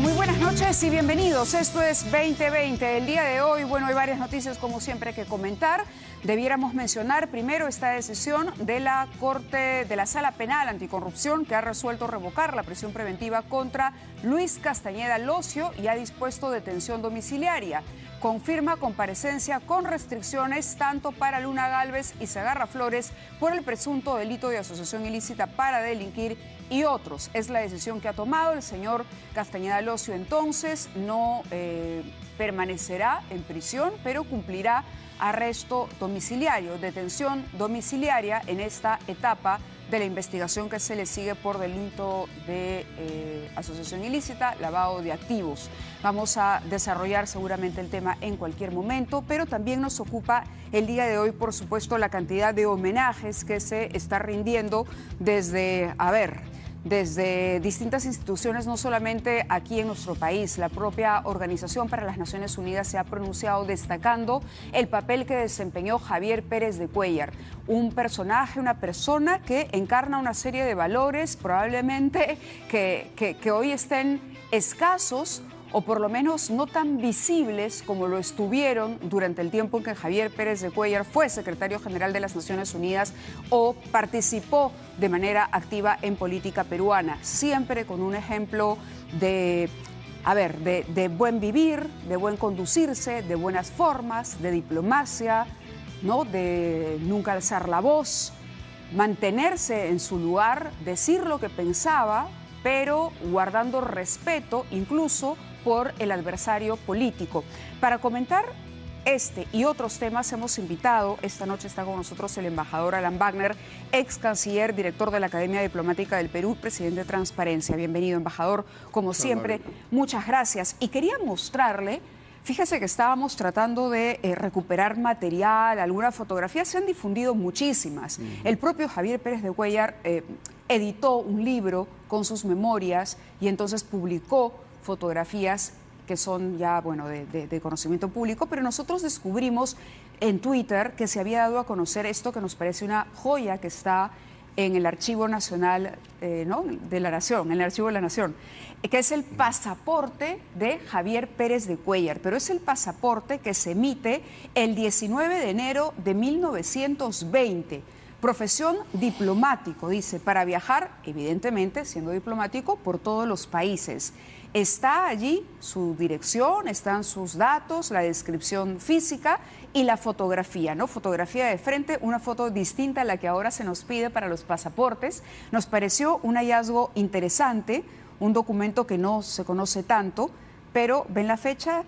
Muy buenas noches y bienvenidos. Esto es 2020. El día de hoy, bueno, hay varias noticias como siempre que comentar. Debiéramos mencionar primero esta decisión de la Corte de la Sala Penal Anticorrupción que ha resuelto revocar la prisión preventiva contra Luis Castañeda Locio y ha dispuesto detención domiciliaria. Confirma comparecencia con restricciones tanto para Luna Gálvez y Segarra Flores por el presunto delito de asociación ilícita para delinquir y otros. Es la decisión que ha tomado el señor Castañeda Locio. Entonces no permanecerá en prisión, pero cumplirá arresto domiciliario, detención domiciliaria en esta etapa de la investigación que se le sigue por delito de asociación ilícita, lavado de activos. Vamos a desarrollar seguramente el tema en cualquier momento, pero también nos ocupa el día de hoy, por supuesto, la cantidad de homenajes que se está rindiendo desde distintas instituciones, no solamente aquí en nuestro país. La propia Organización para las Naciones Unidas se ha pronunciado destacando el papel que desempeñó Javier Pérez de Cuéllar, un personaje, una persona que encarna una serie de valores probablemente que hoy estén escasos o por lo menos no tan visibles como lo estuvieron durante el tiempo en que Javier Pérez de Cuéllar fue secretario general de las Naciones Unidas o participó de manera activa en política peruana, siempre con un ejemplo de buen vivir, de buen conducirse, de buenas formas, de diplomacia, ¿no? De nunca alzar la voz, mantenerse en su lugar, decir lo que pensaba, pero guardando respeto incluso por el adversario político. Para comentar este y otros temas hemos invitado, esta noche está con nosotros el embajador Alan Wagner, ex canciller, director de la Academia Diplomática del Perú, presidente de Transparencia. Bienvenido, embajador. Como siempre, muchas gracias. Y quería mostrarle, fíjese que estábamos tratando de recuperar material, algunas fotografías, se han difundido muchísimas. El propio Javier Pérez de Cuéllar editó un libro con sus memorias y entonces publicó fotografías que son ya, bueno, de conocimiento público, pero nosotros descubrimos en Twitter que se había dado a conocer esto que nos parece una joya que está en el Archivo Nacional de la Nación, en el Archivo de la Nación, que es el pasaporte de Javier Pérez de Cuéllar, pero es el pasaporte que se emite el 19 de enero de 1920. Profesión diplomático, dice, para viajar, evidentemente, siendo diplomático, por todos los países. Está allí su dirección, están sus datos, la descripción física y la fotografía, ¿no? Fotografía de frente, una foto distinta a la que ahora se nos pide para los pasaportes. Nos pareció un hallazgo interesante, un documento que no se conoce tanto, pero ven la fecha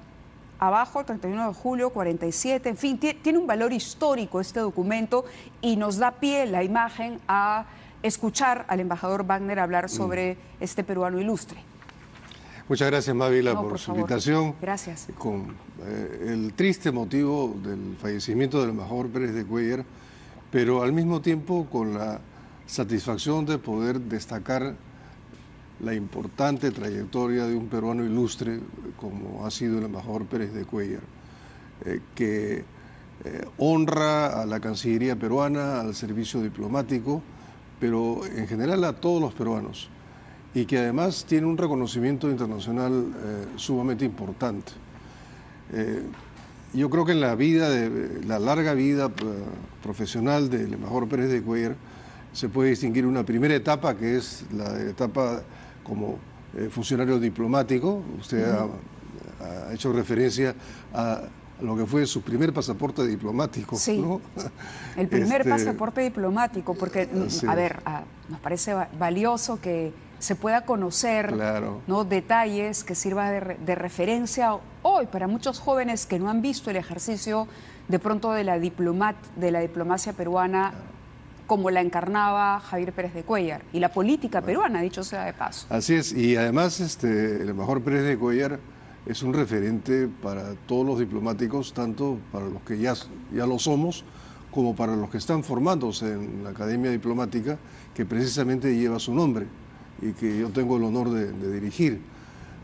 abajo, 31 de julio, 47, en fin, tiene un valor histórico este documento y nos da pie la imagen a escuchar al embajador Wagner hablar sobre este peruano ilustre. Muchas gracias, Mávila, por su invitación. Gracias. Con el triste motivo del fallecimiento del embajador Pérez de Cuéllar, pero al mismo tiempo con la satisfacción de poder destacar la importante trayectoria de un peruano ilustre como ha sido el embajador Pérez de Cuéllar, que honra a la Cancillería peruana, al servicio diplomático, pero en general a todos los peruanos, y que además tiene un reconocimiento internacional sumamente importante. Yo creo que en la larga vida profesional del embajador Pérez de Cuéllar se puede distinguir una primera etapa, que es la etapa como funcionario diplomático. Usted ha hecho referencia a lo que fue su primer pasaporte diplomático. Sí, ¿no? El primer pasaporte diplomático, porque, sí, nos parece valioso que se pueda conocer, claro, ¿no?, detalles que sirva de referencia hoy para muchos jóvenes que no han visto el ejercicio de pronto de la diplomacia peruana como la encarnaba Javier Pérez de Cuéllar y la política peruana, dicho sea de paso. Así es, y además el embajador Pérez de Cuéllar es un referente para todos los diplomáticos, tanto para los que ya lo somos, como para los que están formándose en la Academia Diplomática, que precisamente lleva su nombre y que yo tengo el honor de dirigir.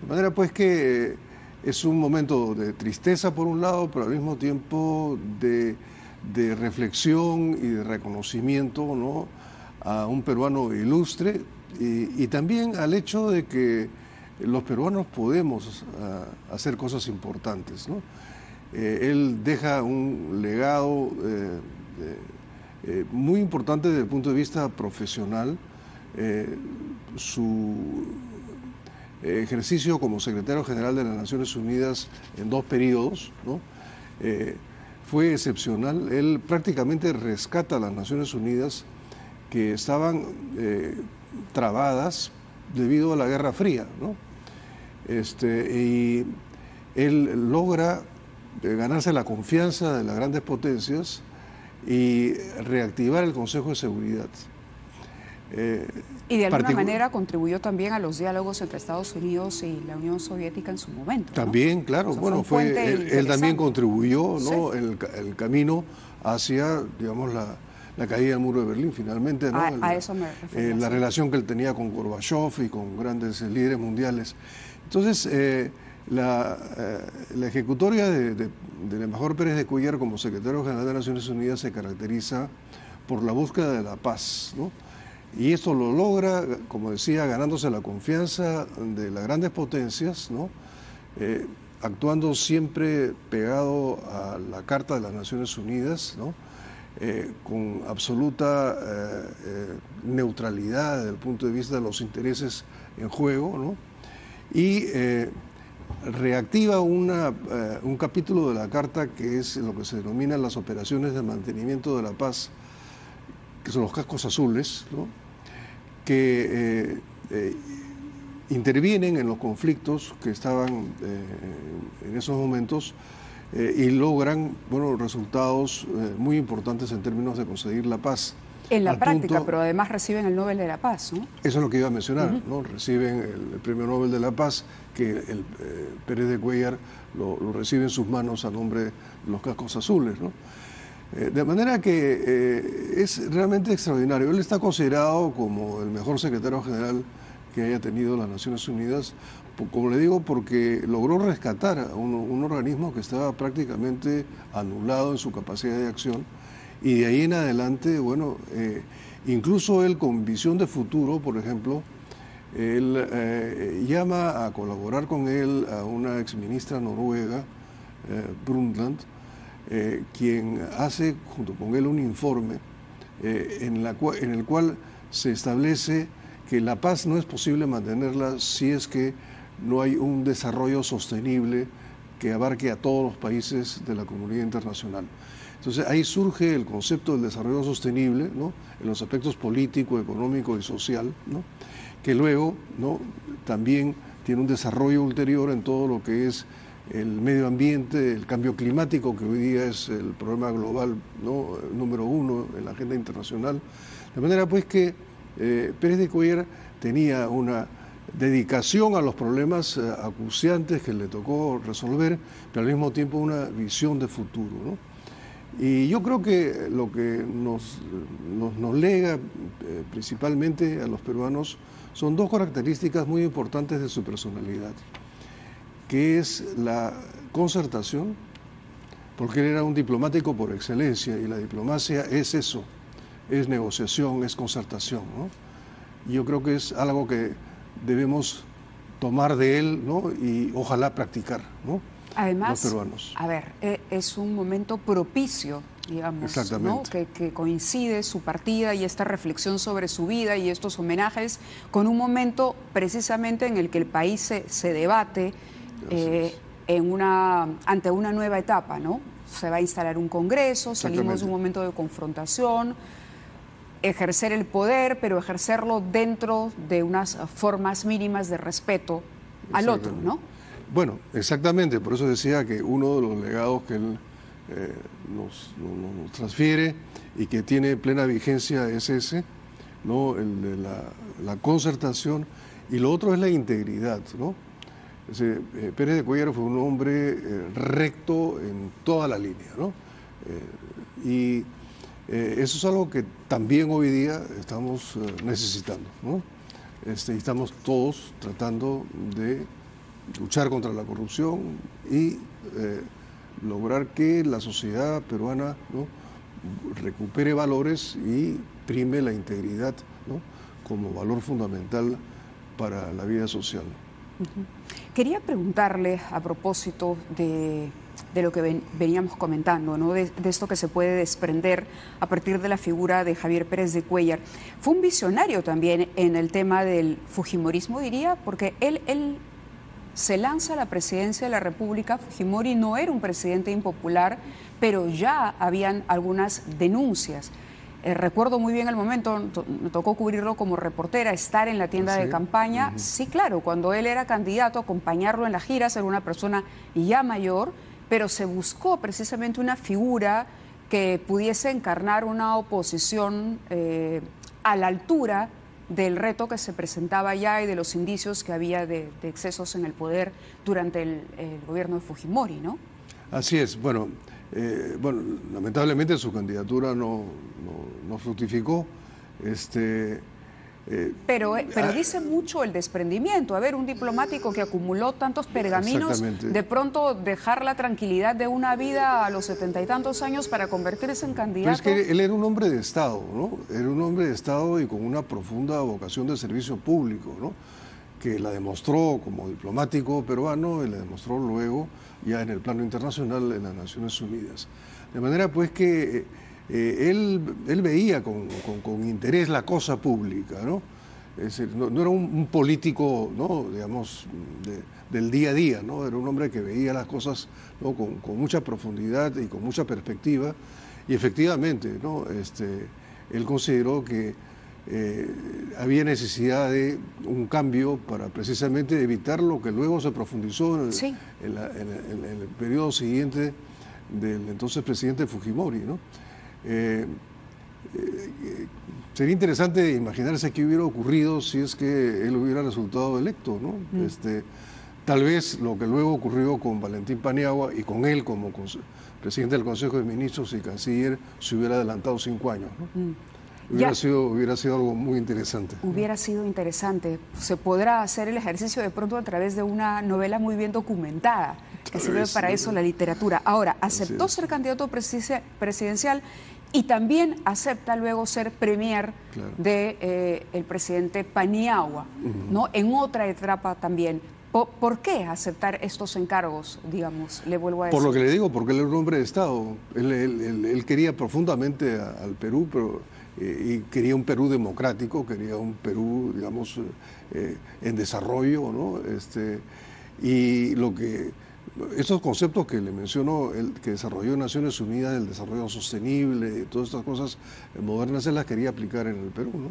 De manera pues que es un momento de tristeza por un lado, pero al mismo tiempo de reflexión y de reconocimiento, ¿no?, a un peruano ilustre y también al hecho de que los peruanos podemos hacer cosas importantes, ¿no? Él deja un legado muy importante desde el punto de vista profesional. Su ejercicio como secretario general de las Naciones Unidas en 2 periodos, ¿no? Fue excepcional. Él prácticamente rescata a las Naciones Unidas que estaban trabadas debido a la Guerra Fría, ¿no? Y él logra ganarse la confianza de las grandes potencias y reactivar el Consejo de Seguridad. Y de alguna manera contribuyó también a los diálogos entre Estados Unidos y la Unión Soviética en su momento, ¿no? También, claro, o sea, bueno, él también contribuyó, ¿no? Sí. El camino hacia, digamos, la caída del muro de Berlín, finalmente, ¿no? A eso me refiero. La relación que él tenía con Gorbachev y con grandes líderes mundiales. Entonces, la ejecutoria del embajador Pérez de Cuéllar como secretario general de Naciones Unidas se caracteriza por la búsqueda de la paz, ¿no? Y esto lo logra, como decía, ganándose la confianza de las grandes potencias, ¿no? Actuando siempre pegado a la Carta de las Naciones Unidas, ¿no? Con absoluta neutralidad desde el punto de vista de los intereses en juego, ¿no? Y reactiva un capítulo de la Carta que es lo que se denomina las operaciones de mantenimiento de la paz, que son los cascos azules, ¿no? Que intervienen en los conflictos que estaban en esos momentos y logran, bueno, resultados muy importantes en términos de conseguir la paz. En la práctica, pero además reciben el Nobel de la Paz, ¿no? Eso es lo que iba a mencionar, ¿no? Reciben el Premio Nobel de la Paz, que Pérez de Cuéllar lo recibe en sus manos a nombre de los cascos azules, ¿no? De manera que es realmente extraordinario. Él está considerado como el mejor secretario general que haya tenido las Naciones Unidas, como le digo, porque logró rescatar a un organismo que estaba prácticamente anulado en su capacidad de acción, y de ahí en adelante, bueno, incluso él con visión de futuro, por ejemplo, él llama a colaborar con él a una exministra noruega, Brundtland, quien hace junto con él un informe en el cual se establece que la paz no es posible mantenerla si es que no hay un desarrollo sostenible que abarque a todos los países de la comunidad internacional. Entonces ahí surge el concepto del desarrollo sostenible, ¿no? En los aspectos político, económico y social, ¿no? Que luego, ¿no? También tiene un desarrollo ulterior en todo lo que es el medio ambiente, el cambio climático, que hoy día es el problema global, ¿no? Número 1 en la agenda internacional. De manera pues que Pérez de Cuéllar tenía una dedicación a los problemas acuciantes que le tocó resolver, pero al mismo tiempo una visión de futuro, ¿no? Y yo creo que lo que nos lega principalmente a los peruanos son 2 características muy importantes de su personalidad, que es la concertación, porque él era un diplomático por excelencia, y la diplomacia es eso, es negociación, es concertación, ¿no? Y yo creo que es algo que debemos tomar de él, ¿no? Y ojalá practicar, ¿no? Además, los peruanos. A ver, es un momento propicio, digamos, ¿no? Que coincide su partida y esta reflexión sobre su vida y estos homenajes con un momento precisamente en el que el país se debate ante una nueva etapa, ¿no? Se va a instalar un congreso, salimos de un momento de confrontación, ejercer el poder, pero ejercerlo dentro de unas formas mínimas de respeto al otro, ¿no? Bueno, exactamente, por eso decía que uno de los legados que él nos transfiere y que tiene plena vigencia es ese, ¿no? El de la concertación, y lo otro es la integridad, ¿no? Pérez de Cuéllar fue un hombre recto en toda la línea, ¿no? Y eso es algo que también hoy día estamos necesitando, ¿no? Estamos todos tratando de luchar contra la corrupción y lograr que la sociedad peruana, ¿no? recupere valores y prime la integridad, ¿no? como valor fundamental para la vida social. Quería preguntarle a propósito de lo que veníamos comentando, ¿no? De esto que se puede desprender a partir de la figura de Javier Pérez de Cuéllar. Fue un visionario también en el tema del fujimorismo, diría, porque él se lanza a la presidencia de la República. Fujimori no era un presidente impopular, pero ya habían algunas denuncias. Recuerdo muy bien el momento, me tocó cubrirlo como reportera, estar en la tienda de campaña. Sí, claro, cuando él era candidato, acompañarlo en las giras, era una persona ya mayor, pero se buscó precisamente una figura que pudiese encarnar una oposición a la altura del reto que se presentaba ya y de los indicios que había de excesos en el poder durante el gobierno de Fujimori, ¿no? Así es. Bueno, lamentablemente su candidatura no fructificó. Pero dice mucho el desprendimiento. A ver, un diplomático que acumuló tantos pergaminos, de pronto dejar la tranquilidad de una vida a los 70 y tantos años para convertirse en candidato. Pero es que él era un hombre de Estado, ¿no? Era un hombre de Estado y con una profunda vocación de servicio público, ¿no? Que la demostró como diplomático peruano y la demostró luego ya en el plano internacional en las Naciones Unidas. De manera pues que él veía con interés la cosa pública, ¿no? Es decir, no era un político, ¿no? Digamos, del día a día, ¿no? Era un hombre que veía las cosas, ¿no? con mucha profundidad y con mucha perspectiva, y efectivamente, ¿no? Él consideró que había necesidad de un cambio para precisamente evitar lo que luego se profundizó en el periodo siguiente del entonces presidente Fujimori, ¿no? Sería interesante imaginarse qué hubiera ocurrido si es que él hubiera resultado electo, ¿no? Tal vez lo que luego ocurrió con Valentín Paniagua y con él como presidente del Consejo de Ministros y canciller se hubiera adelantado 5 años, ¿no? Hubiera sido algo muy interesante. Hubiera sido interesante. Se podrá hacer el ejercicio de pronto a través de una novela muy bien documentada, que sirve para eso la literatura. Ahora, aceptó ser candidato presidencial y también acepta luego ser premier del presidente Paniagua, ¿no? En otra etapa también. ¿Por qué aceptar estos encargos, digamos? Le vuelvo a decir. Por lo que le digo, porque él era un hombre de Estado. Él quería profundamente al Perú, pero y quería un Perú democrático, quería un Perú, digamos, en desarrollo, ¿no? Y estos conceptos que le mencionó, que desarrolló en Naciones Unidas, el desarrollo sostenible, todas estas cosas modernas, él las quería aplicar en el Perú, ¿no?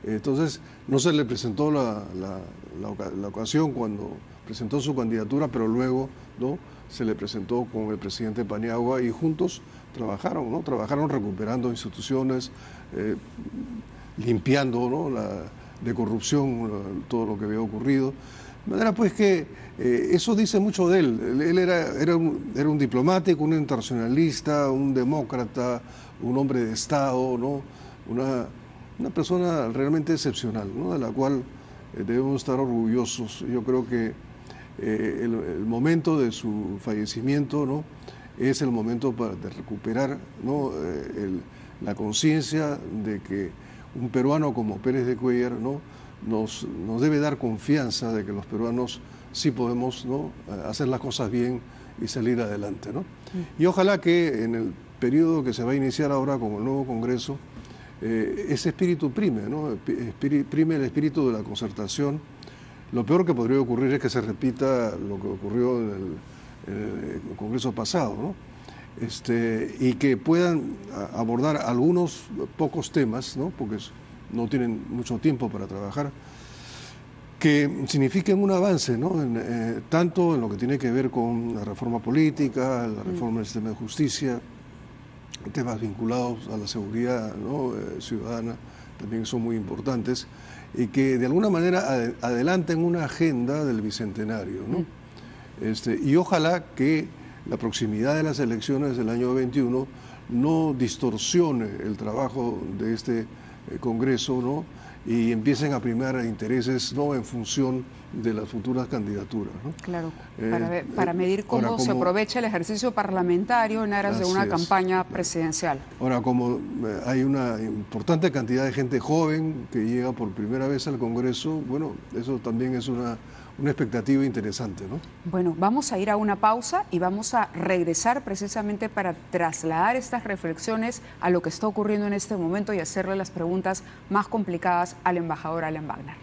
Entonces, no se le presentó la ocasión cuando presentó su candidatura, pero luego, ¿no? Se le presentó con el presidente Paniagua y juntos trabajaron, ¿no? Trabajaron recuperando instituciones, limpiando, ¿no? de corrupción todo lo que había ocurrido. De manera pues que eso dice mucho de él. Él era un diplomático, un internacionalista, un demócrata, un hombre de Estado, ¿no? Una persona realmente excepcional, ¿no? De la cual debemos estar orgullosos. Yo creo que el momento de su fallecimiento, ¿no? Es el momento de recuperar, ¿no? La conciencia de que un peruano como Pérez de Cuéllar, ¿no? nos debe dar confianza de que los peruanos sí podemos, ¿no? hacer las cosas bien y salir adelante, ¿no? Y ojalá que en el periodo que se va a iniciar ahora con el nuevo Congreso, ese espíritu prime, ¿no? Prime el espíritu de la concertación. Lo peor que podría ocurrir es que se repita lo que ocurrió en el Congreso pasado, ¿no? Y que puedan abordar algunos pocos temas, ¿no? Porque no tienen mucho tiempo para trabajar, que signifiquen un avance, ¿no? Tanto en lo que tiene que ver con la reforma política, la reforma del sistema de justicia, temas vinculados a la seguridad, ¿no? Ciudadana, también son muy importantes, y que de alguna manera adelanten una agenda del Bicentenario, ¿no? Y ojalá que la proximidad de las elecciones del año 21 no distorsione el trabajo de este Congreso, ¿no? Y empiecen a primar intereses, ¿no? En función de las futuras candidaturas, ¿no? Claro, para medir cómo se aprovecha el ejercicio parlamentario en aras de una campaña presidencial. Ahora, como hay una importante cantidad de gente joven que llega por primera vez al Congreso, bueno, eso también es una una expectativa interesante, ¿no? Bueno, vamos a ir a una pausa y vamos a regresar precisamente para trasladar estas reflexiones a lo que está ocurriendo en este momento y hacerle las preguntas más complicadas al embajador Alan Wagner.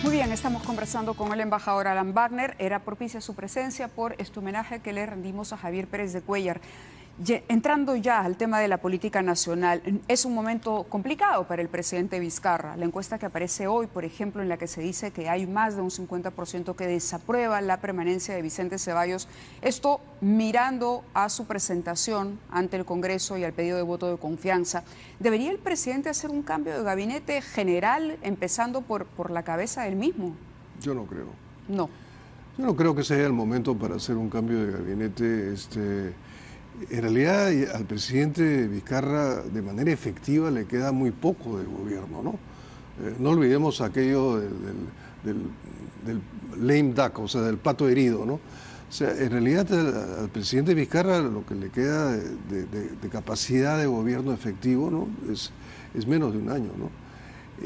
Muy bien, estamos conversando con el embajador Alan Wagner. Era propicia su presencia por este homenaje que le rendimos a Javier Pérez de Cuéllar. Entrando ya al tema de la política nacional, es un momento complicado para el presidente Vizcarra. La encuesta que aparece hoy, por ejemplo, en la que se dice que hay más de un 50% que desaprueba la permanencia de Vicente Ceballos, esto mirando a su presentación ante el Congreso y al pedido de voto de confianza. ¿Debería el presidente hacer un cambio de gabinete general, empezando por la cabeza del mismo? Yo no creo. No. Yo no creo que sea el momento para hacer un cambio de gabinete. En realidad, al presidente Vizcarra, de manera efectiva, le queda muy poco de gobierno, ¿no? No olvidemos aquello del lame duck, o sea, del pato herido, ¿no? O sea, en realidad al presidente Vizcarra lo que le queda de capacidad de gobierno efectivo, ¿no? es menos de un año, ¿no?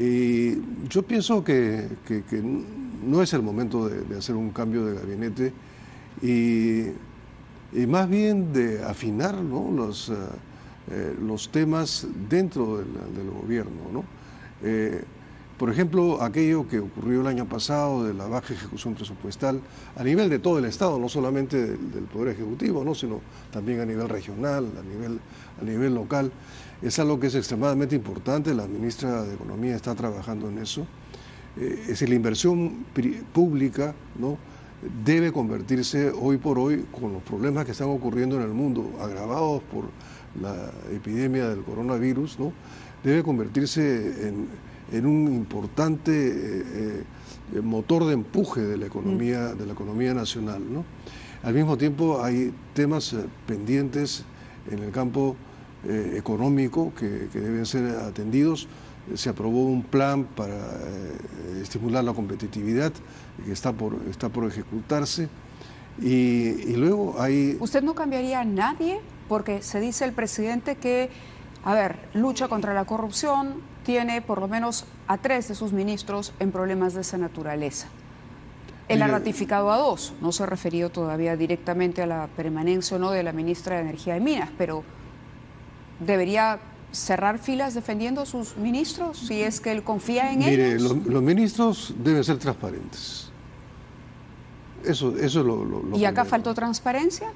Y yo pienso que no es el momento de hacer un cambio de gabinete y más bien de afinar, ¿no? los temas dentro del gobierno, ¿no? Por ejemplo, aquello que ocurrió el año pasado de la baja ejecución presupuestal a nivel de todo el Estado, no solamente del Poder Ejecutivo, ¿no? Sino también a nivel regional, a nivel local, es algo que es extremadamente importante. La ministra de Economía está trabajando en eso. Es decir, la inversión pública, ¿no? Debe convertirse hoy por hoy, con los problemas que están ocurriendo en el mundo, agravados por la epidemia del coronavirus, ¿no? Debe convertirse en un importante motor de empuje de la economía nacional, ¿no? Al mismo tiempo hay temas pendientes en el campo económico que deben ser atendidos. Se aprobó un plan para estimular la competitividad que está por ejecutarse y luego hay... ¿Usted no cambiaría a nadie? Porque se dice el presidente que, a ver, lucha contra la corrupción, tiene por lo menos a 3 de sus ministros en problemas de esa naturaleza. Él ha ratificado a 2, no se ha referido todavía directamente a la permanencia o no de la ministra de Energía y Minas, pero ¿debería cerrar filas defendiendo a sus ministros si es que él confía en ellos? Mire, los ministros deben ser transparentes. Eso es lo ¿Y acá primero. faltó transparencia?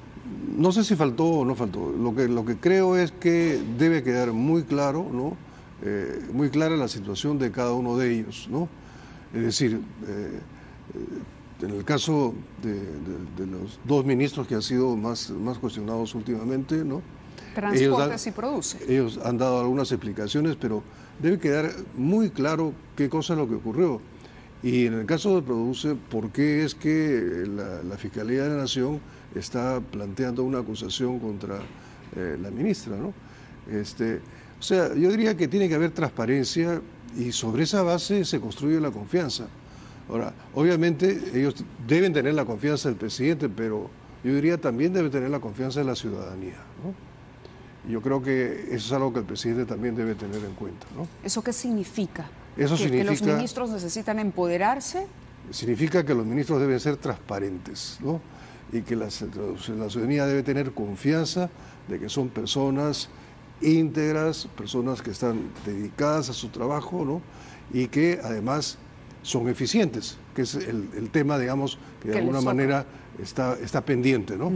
No sé si faltó o no faltó. Lo que creo es que debe quedar muy claro, ¿no? Muy clara la situación de cada uno de ellos, ¿no? Es decir, en el caso de los 2 ministros que han sido más cuestionados últimamente, ¿no? Transportes y produce. Ellos han dado algunas explicaciones, pero debe quedar muy claro qué cosa es lo que ocurrió. Y en el caso de Produce, ¿por qué es que la Fiscalía de la Nación está planteando una acusación contra la ministra, ¿no? O sea, yo diría que tiene que haber transparencia y sobre esa base se construye la confianza. Ahora, obviamente ellos deben tener la confianza del presidente, pero yo diría también debe tener la confianza de la ciudadanía, ¿no? Y yo creo que eso es algo que el presidente también debe tener en cuenta, ¿no? ¿Eso qué significa? Eso significa, ¿que los ministros necesitan empoderarse? Significa que los ministros deben ser transparentes, ¿no? Y que la ciudadanía debe tener confianza de que son personas íntegras, personas que están dedicadas a su trabajo, ¿no? Y que además son eficientes, que es el tema, digamos, que de alguna manera está pendiente, ¿no?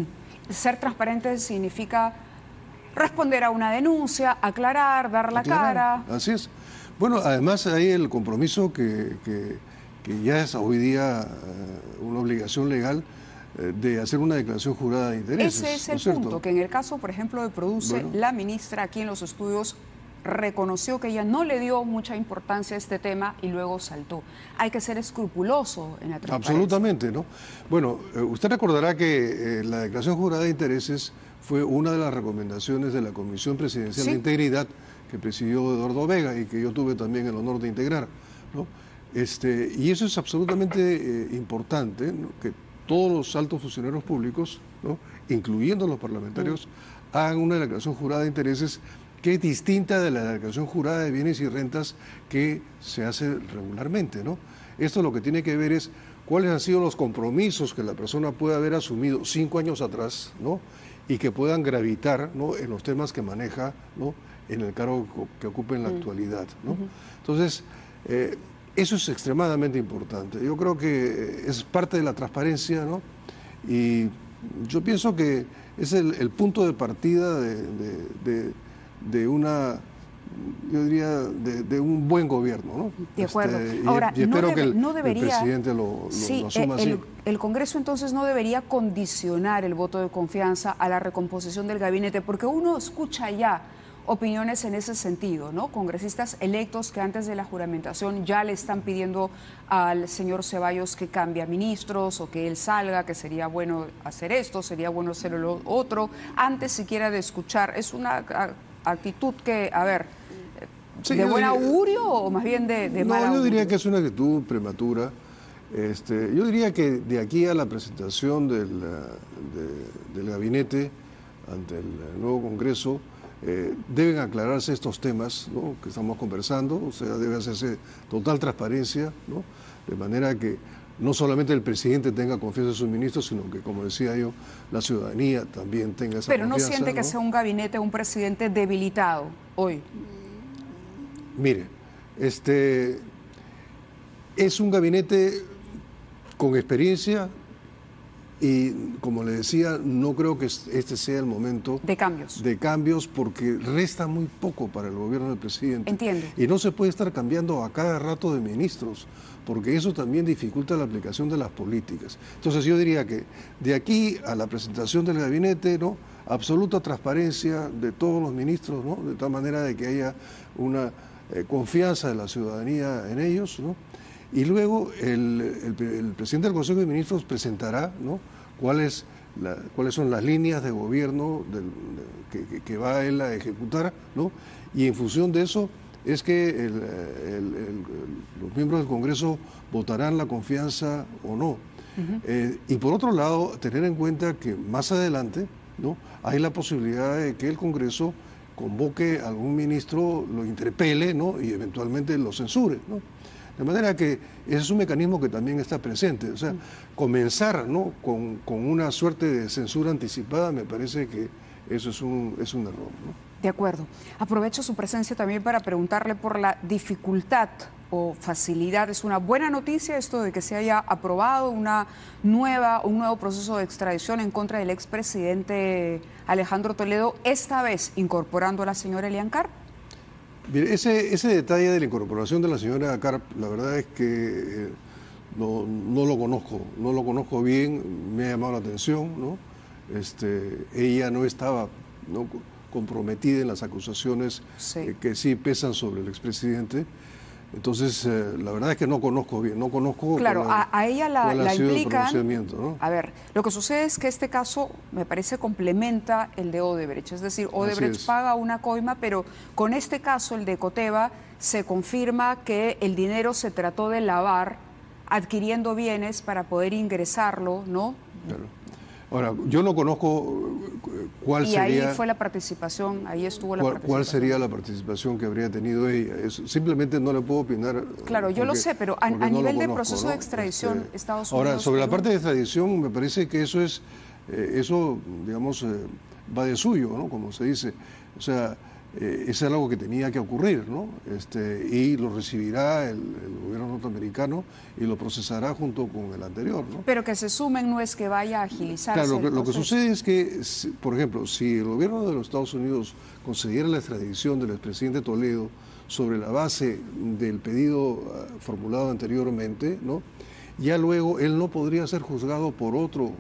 Ser transparente significa responder a una denuncia, aclarar, dar la cara. Así es. Bueno, además hay el compromiso que ya es hoy día una obligación legal de hacer una declaración jurada de intereses. Ese es el punto, que en el caso, por ejemplo, de Produce, la ministra aquí en los estudios reconoció que ella no le dio mucha importancia a este tema y luego saltó. Hay que ser escrupuloso en la transparencia. Absolutamente, ¿no? Bueno, usted recordará que la declaración jurada de intereses fue una de las recomendaciones de la Comisión Presidencial de Integridad que presidió Eduardo Vega y que yo tuve también el honor de integrar, ¿no? Y eso es absolutamente importante, ¿no? Que todos los altos funcionarios públicos, ¿no? Incluyendo los parlamentarios, hagan una declaración jurada de intereses que es distinta de la declaración jurada de bienes y rentas que se hace regularmente, ¿no? Esto lo que tiene que ver es cuáles han sido los compromisos que la persona puede haber asumido 5 años atrás, ¿no? Y que puedan gravitar, ¿no? En los temas que maneja, ¿no? En el cargo que ocupa en la actualidad, ¿no? Entonces, eso es extremadamente importante. Yo creo que es parte de la transparencia, ¿no? Y yo pienso que es el punto de partida de una, yo diría, de un buen gobierno, ¿no? De acuerdo. Ahora, y espero que el debería, presidente lo asuma así. El Congreso entonces no debería condicionar el voto de confianza a la recomposición del gabinete, porque uno escucha ya opiniones en ese sentido, ¿no? Congresistas electos que antes de la juramentación ya le están pidiendo al señor Ceballos que cambie a ministros o que él salga, que sería bueno hacer esto, sería bueno hacer lo otro, antes siquiera de escuchar. Es una actitud que, a ver, ¿de buen augurio o más bien de mal augurio? No, yo diría que es una actitud prematura. Yo diría que de aquí a la presentación del gabinete ante el nuevo Congreso, deben aclararse estos temas, ¿no? Que estamos conversando, o sea, debe hacerse total transparencia, ¿no? De manera que no solamente el presidente tenga confianza en sus ministros, sino que, como decía yo, la ciudadanía también tenga esa confianza. Pero no siente que sea un gabinete, un presidente debilitado hoy. Mire, es un gabinete con experiencia y, como le decía, no creo que este sea el momento de cambios. De cambios, porque resta muy poco para el gobierno del presidente. Entiendo. Y no se puede estar cambiando a cada rato de ministros, porque eso también dificulta la aplicación de las políticas. Entonces yo diría que de aquí a la presentación del gabinete, ¿no? Absoluta transparencia de todos los ministros, ¿no? De tal manera de que haya una confianza de la ciudadanía en ellos, ¿no? Y luego el presidente del Consejo de Ministros presentará, ¿no? cuáles son las líneas de gobierno que va él a ejecutar, ¿no? Y en función de eso es que los miembros del Congreso votarán la confianza o no. Y por otro lado, tener en cuenta que más adelante, ¿no? Hay la posibilidad de que el Congreso convoque a algún ministro, lo interpele, ¿no? Y eventualmente lo censure, ¿no? De manera que ese es un mecanismo que también está presente. O sea, comenzar, ¿no? con una suerte de censura anticipada, me parece que eso es un error, ¿no? De acuerdo. Aprovecho su presencia también para preguntarle por la dificultad o facilidad. Es una buena noticia esto de que se haya aprobado un nuevo proceso de extradición en contra del expresidente Alejandro Toledo, esta vez incorporando a la señora Elian Carp. Mire, ese detalle de la incorporación de la señora Carp, la verdad es que no lo conozco bien, me ha llamado la atención, ¿no? Ella no estaba, ¿no? comprometida en las acusaciones Sí. que sí pesan sobre el expresidente. Entonces, la verdad es que no conozco bien, no conozco Claro, a ella cuál ha la sido el implican. pronunciamiento, ¿no? A ver, lo que sucede es que este caso me parece complementa el de Odebrecht, es decir, Así Odebrecht es. paga una coima, pero con este caso, el de Ecoteva, se confirma que el dinero se trató de lavar adquiriendo bienes para poder ingresarlo, ¿no? Claro. Ahora, yo no conozco cuál Y ahí sería, fue la participación, ahí estuvo la cuál participación. sería la participación que habría tenido ella. Simplemente no le puedo opinar Claro, yo lo sé, pero a porque no lo nivel de conozco, proceso de ¿no? extradición, Estados Ahora, Unidos, sobre la Perú. parte de extradición, me parece que eso es, digamos, va de suyo, ¿no? Como se dice. O sea, es algo que tenía que ocurrir, ¿no? Y lo recibirá el gobierno norteamericano y lo procesará junto con el anterior, ¿no? Pero que se sumen no es que vaya a agilizarse Claro, el lo que proceso. sucede es que, por ejemplo, si el gobierno de los Estados Unidos concediera la extradición del expresidente Toledo sobre la base del pedido formulado anteriormente, ¿no? Ya luego él no podría ser juzgado por otro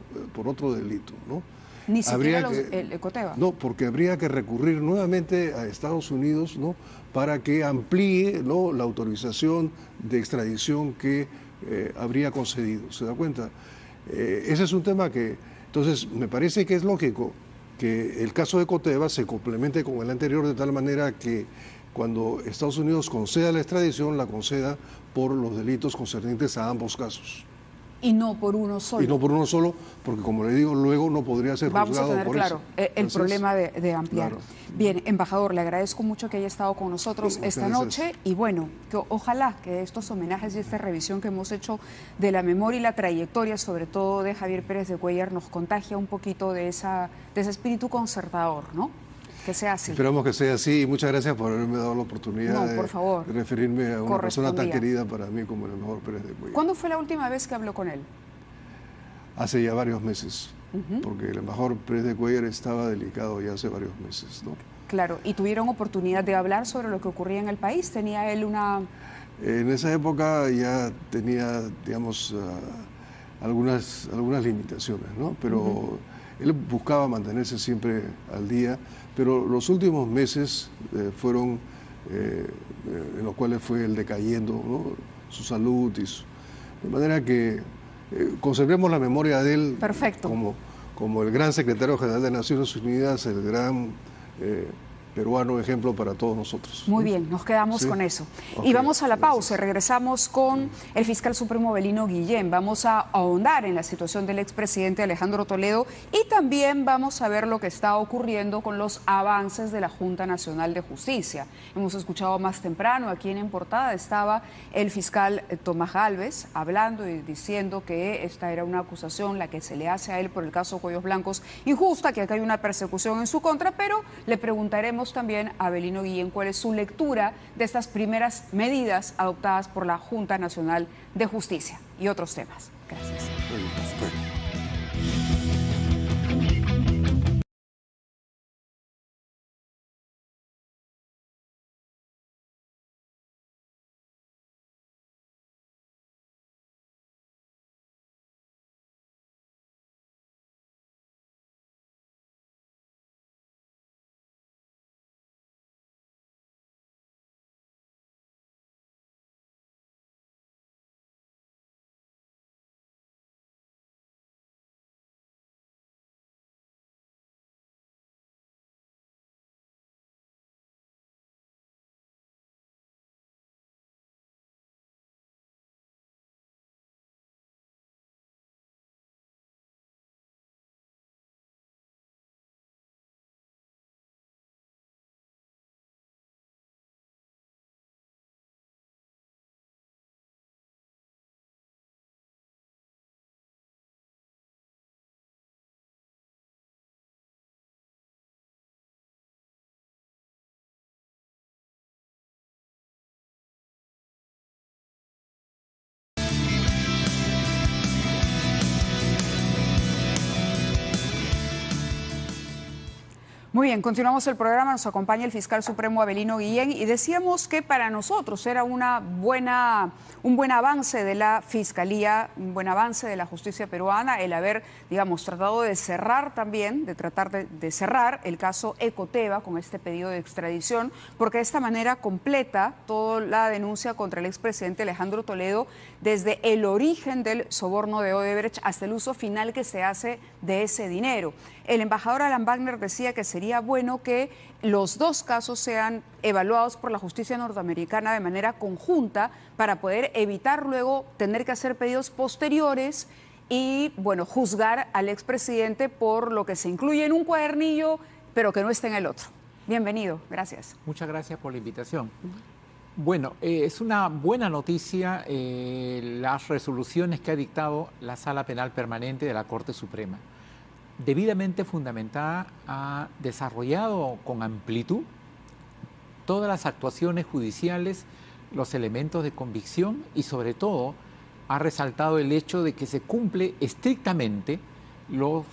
delito, ¿no? Ni siquiera Habría que, el Ecoteva. no, porque habría que recurrir nuevamente a Estados Unidos, ¿no? Para que amplíe, ¿no?, la autorización de extradición que habría concedido. ¿Se da cuenta? Ese es un tema que, entonces, me parece que es lógico que el caso de Ecoteva se complemente con el anterior de tal manera que cuando Estados Unidos conceda la extradición, la conceda por los delitos concernientes a ambos casos. Y no por uno Y no solo. por uno solo, porque como le digo, luego no podría ser Vamos a juzgado tener por eso. claro el Así es. problema de ampliar. Claro. Bien, embajador, le agradezco mucho que haya estado con nosotros Muchas esta gracias. noche y bueno, que ojalá que estos homenajes y esta revisión que hemos hecho de la memoria y la trayectoria, sobre todo de Javier Pérez de Cuéllar, nos contagie un poquito de ese espíritu conservador, ¿no? Que sea así. Esperamos que sea así y muchas gracias por haberme dado la oportunidad No, por favor. de referirme a una persona tan Correspondía. querida para mí como el embajador Pérez de Cuéllar. ¿Cuándo fue la última vez que habló con él? Hace ya varios meses, porque el embajador Pérez de Cuéllar estaba delicado ya hace varios meses, ¿no? Claro, ¿y tuvieron oportunidad de hablar sobre lo que ocurría en el país? ¿Tenía él una...? En esa época ya tenía, digamos, algunas limitaciones, ¿no? Pero él buscaba mantenerse siempre al día, pero los últimos meses fueron en los cuales fue él decayendo, ¿no?, su salud de manera que conservemos la memoria de él. Perfecto. Como el gran secretario general de Naciones Unidas, el gran peruano ejemplo para todos nosotros. Muy bien, nos quedamos Sí. con eso. Ok, Y vamos a la pausa, gracias. regresamos con el fiscal supremo Avelino Guillén. Vamos a ahondar en la situación del expresidente Alejandro Toledo y también vamos a ver lo que está ocurriendo con los avances de la Junta Nacional de Justicia. Hemos escuchado más temprano, aquí en portada estaba el fiscal Tomás Gálvez hablando y diciendo que esta era una acusación, la que se le hace a él por el caso Cuellos Blancos, injusta, que acá hay una persecución en su contra, pero le preguntaremos también a Avelino Guillén cuál es su lectura de estas primeras medidas adoptadas por la Junta Nacional de Justicia y otros temas. Gracias. Bueno. Muy bien, continuamos el programa. Nos acompaña el fiscal supremo Avelino Guillén y decíamos que para nosotros era un buen avance de la Fiscalía, un buen avance de la justicia peruana el haber, digamos, tratado de cerrar también, de tratar de cerrar el caso Ecoteva con este pedido de extradición, porque de esta manera completa toda la denuncia contra el expresidente Alejandro Toledo desde el origen del soborno de Odebrecht hasta el uso final que se hace de ese dinero. El embajador Alan Wagner decía que sería bueno que los dos casos sean evaluados por la justicia norteamericana de manera conjunta para poder evitar luego tener que hacer pedidos posteriores y, bueno, juzgar al expresidente por lo que se incluye en un cuadernillo, pero que no esté en el otro. Bienvenido, gracias. Muchas gracias por la invitación. Bueno, es una buena noticia las resoluciones que ha dictado la Sala Penal Permanente de la Corte Suprema. Debidamente fundamentada, ha desarrollado con amplitud todas las actuaciones judiciales, los elementos de convicción y sobre todo ha resaltado el hecho de que se cumple estrictamente lo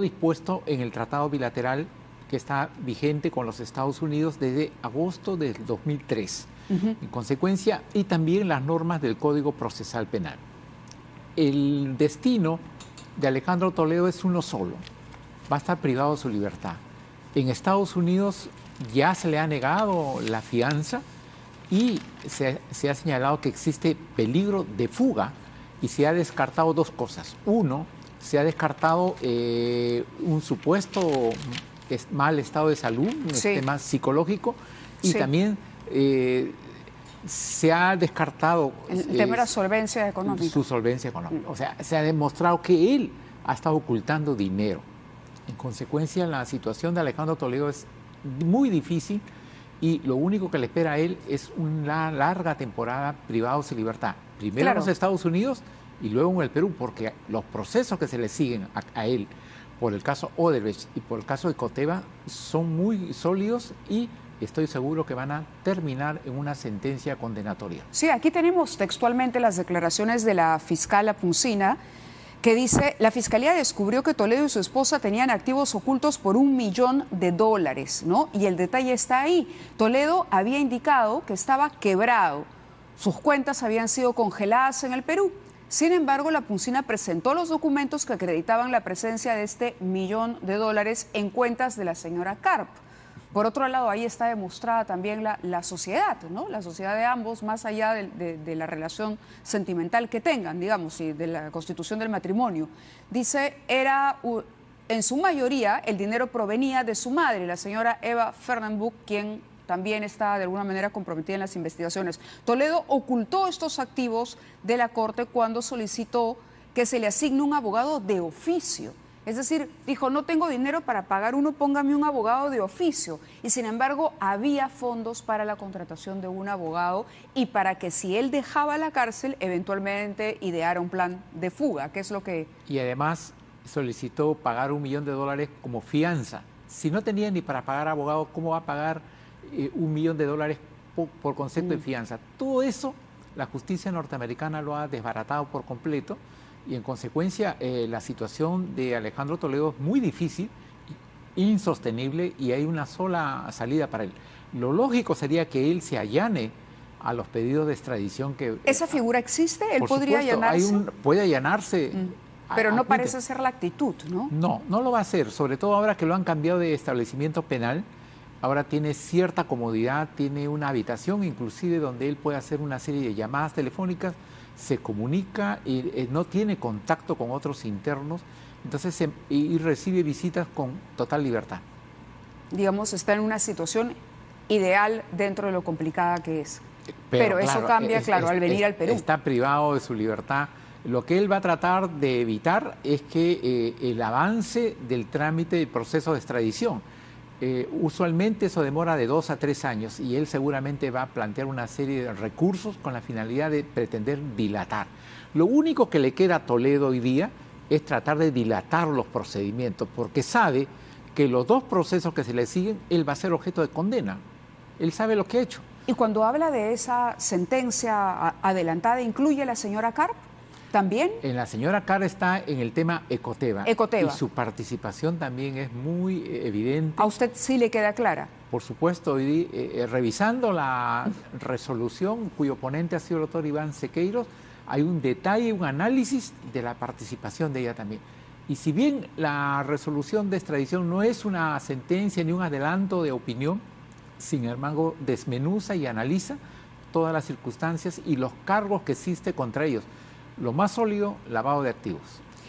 dispuesto en el tratado bilateral que está vigente con los Estados Unidos desde agosto del 2003. En consecuencia, y también las normas del Código Procesal Penal. El destino de Alejandro Toledo es uno solo, va a estar privado de su libertad. En Estados Unidos ya se le ha negado la fianza y se ha señalado que existe peligro de fuga y se ha descartado dos cosas. Uno, se ha descartado un supuesto mal estado de salud, un tema psicológico y también se ha descartado el tema de la solvencia económica. Su solvencia económica. O sea, se ha demostrado que él ha estado ocultando dinero. En consecuencia, la situación de Alejandro Toledo es muy difícil y lo único que le espera a él es una larga temporada privados de libertad. Primero en los Estados Unidos y luego en el Perú, porque los procesos que se le siguen a él por el caso Odebrecht y por el caso de Ecoteva son muy sólidos y estoy seguro que van a terminar en una sentencia condenatoria. Sí, aquí tenemos textualmente las declaraciones de la fiscal Apuncina, que dice: la Fiscalía descubrió que Toledo y su esposa tenían activos ocultos por $1 millón, ¿no? Y el detalle está ahí. Toledo había indicado que estaba quebrado. Sus cuentas habían sido congeladas en el Perú. Sin embargo, la Apuncina presentó los documentos que acreditaban la presencia de este $1 millón en cuentas de la señora Karp. Por otro lado, ahí está demostrada también la sociedad, ¿no? La sociedad de ambos, más allá de la relación sentimental que tengan, digamos, y de la constitución del matrimonio. Dice, en su mayoría, el dinero provenía de su madre, la señora Eva Fernanbuch, quien también está de alguna manera comprometida en las investigaciones. Toledo ocultó estos activos de la Corte cuando solicitó que se le asigne un abogado de oficio. Es decir, dijo, no tengo dinero para pagar uno, póngame un abogado de oficio. Y sin embargo, había fondos para la contratación de un abogado y para que si él dejaba la cárcel, eventualmente ideara un plan de fuga, que es lo que... Y además solicitó pagar $1 millón como fianza. Si no tenía ni para pagar abogado, ¿cómo va a pagar $1 millón por concepto de fianza? Todo eso la justicia norteamericana lo ha desbaratado por completo. Y en consecuencia la situación de Alejandro Toledo es muy difícil, insostenible y hay una sola salida para él. Lo lógico sería que él se allane a los pedidos de extradición que... ¿Esa figura existe? ¿Él podría allanarse? Puede allanarse. Pero no parece ser la actitud, ¿no? No, no lo va a hacer, sobre todo ahora que lo han cambiado de establecimiento penal. Ahora tiene cierta comodidad, tiene una habitación inclusive donde él puede hacer una serie de llamadas telefónicas, se comunica y no tiene contacto con otros internos, entonces y recibe visitas con total libertad. Digamos, está en una situación ideal dentro de lo complicada que es. Pero eso claro, cambia, claro, al venir al Perú. Está privado de su libertad. Lo que él va a tratar de evitar es que el avance del trámite del proceso de extradición. Usualmente eso demora de 2 a 3 años y él seguramente va a plantear una serie de recursos con la finalidad de pretender dilatar. Lo único que le queda a Toledo hoy día es tratar de dilatar los procedimientos, porque sabe que los dos procesos que se le siguen, él va a ser objeto de condena. Él sabe lo que ha hecho. Y cuando habla de esa sentencia adelantada, ¿incluye a la señora Karp? ¿También? En la señora Carr está en el tema Ecoteva. Ecoteva. Y su participación también es muy evidente. ¿A usted sí le queda clara? Por supuesto, revisando la resolución cuyo ponente ha sido el doctor Iván Sequeiros, hay un detalle, un análisis de la participación de ella también. Y si bien la resolución de extradición no es una sentencia ni un adelanto de opinión, sin embargo desmenuza y analiza todas las circunstancias y los cargos que existe contra ellos. Lo más sólido, lavado de activos.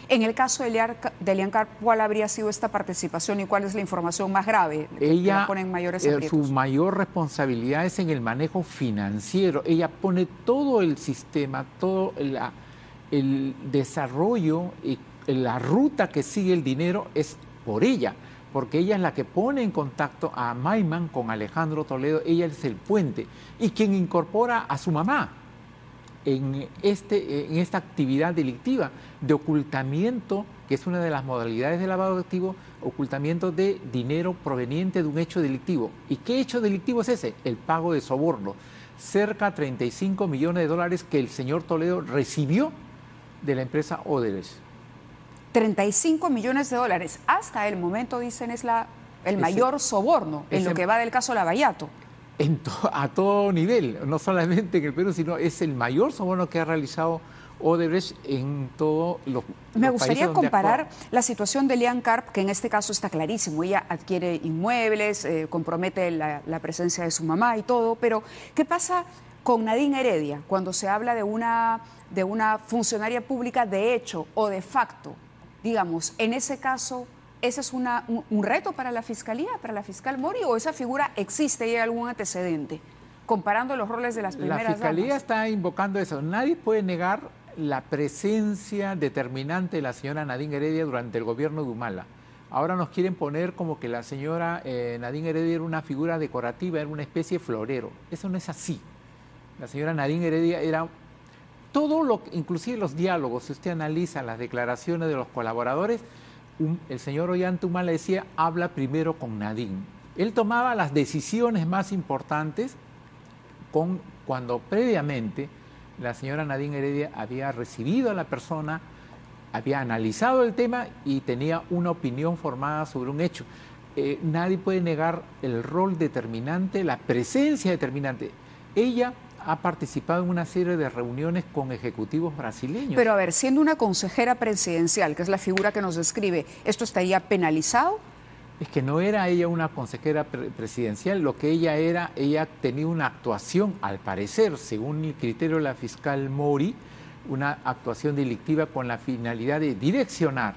En el caso de Elian Carr, ¿cuál habría sido esta participación y cuál es la información más grave que la pone en mayores aprietos? Su mayor responsabilidad es en el manejo financiero. Ella pone todo el sistema, todo el desarrollo y la ruta que sigue el dinero es por ella, porque ella es la que pone en contacto a Maiman con Alejandro Toledo, ella es el puente y quien incorpora a su mamá en esta actividad delictiva de ocultamiento, que es una de las modalidades de lavado de activos, ocultamiento de dinero proveniente de un hecho delictivo. ¿Y qué hecho delictivo es ese? El pago de soborno, cerca de 35 millones de dólares que el señor Toledo recibió de la empresa Odebrecht. 35 millones de dólares, hasta el momento dicen es el mayor soborno en lo que va del caso Lavallato. A todo nivel, no solamente en el Perú, sino es el mayor soborno que ha realizado Odebrecht en todos los Me gustaría países comparar la situación de Elian Carr, que en este caso está clarísimo, ella adquiere inmuebles, compromete la presencia de su mamá y todo, pero ¿qué pasa con Nadine Heredia cuando se habla de una funcionaria pública de hecho o de facto? Digamos, en ese caso, ¿ese es un reto para la Fiscalía, para la fiscal Mori, o esa figura existe y hay algún antecedente? Comparando los roles de las primeras damas. La Fiscalía está invocando eso. Nadie puede negar la presencia determinante de la señora Nadine Heredia durante el gobierno de Humala. Ahora nos quieren poner como que la señora Nadine Heredia era una figura decorativa, era una especie de florero. Eso no es así. La señora Nadine Heredia era inclusive los diálogos, si usted analiza las declaraciones de los colaboradores, el señor Ollanta Humala decía, habla primero con Nadine. Él tomaba las decisiones más importantes cuando previamente la señora Nadine Heredia había recibido a la persona, había analizado el tema y tenía una opinión formada sobre un hecho. Nadie puede negar el rol determinante, la presencia determinante. Ella ha participado en una serie de reuniones con ejecutivos brasileños. Pero a ver, siendo una consejera presidencial, que es la figura que nos describe, ¿esto estaría penalizado? Es que no era ella una consejera presidencial, lo que ella era, ella tenía una actuación, al parecer, según el criterio de la fiscal Mori, una actuación delictiva con la finalidad de direccionar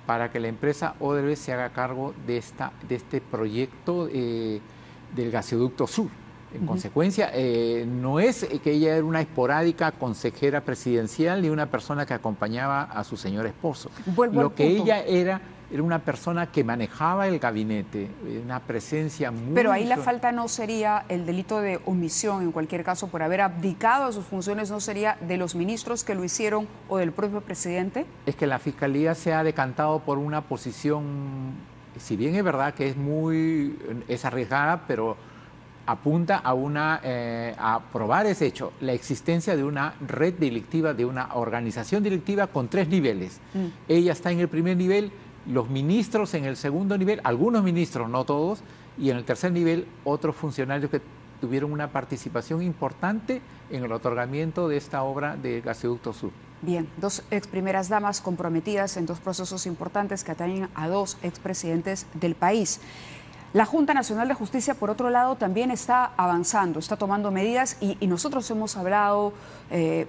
para que la empresa Odebrecht se haga cargo de este proyecto del gasoducto sur. En consecuencia, no es que ella era una esporádica consejera presidencial ni una persona que acompañaba a su señor esposo. Lo que ella era una persona que manejaba el gabinete, una presencia muy... Pero ahí la falta no sería el delito de omisión, en cualquier caso, por haber abdicado a sus funciones, ¿no sería de los ministros que lo hicieron o del propio presidente? Es que la Fiscalía se ha decantado por una posición, si bien es verdad que es arriesgada, pero apunta a probar ese hecho, la existencia de una red delictiva, de una organización delictiva con 3 niveles. Ella está en el primer nivel, los ministros en el segundo nivel, algunos ministros, no todos, y en el tercer nivel otros funcionarios que tuvieron una participación importante en el otorgamiento de esta obra de Gasoducto Sur. Bien, 2 ex primeras damas comprometidas en 2 procesos importantes que atañen a 2 expresidentes del país. La Junta Nacional de Justicia, por otro lado, también está avanzando, está tomando medidas y nosotros hemos hablado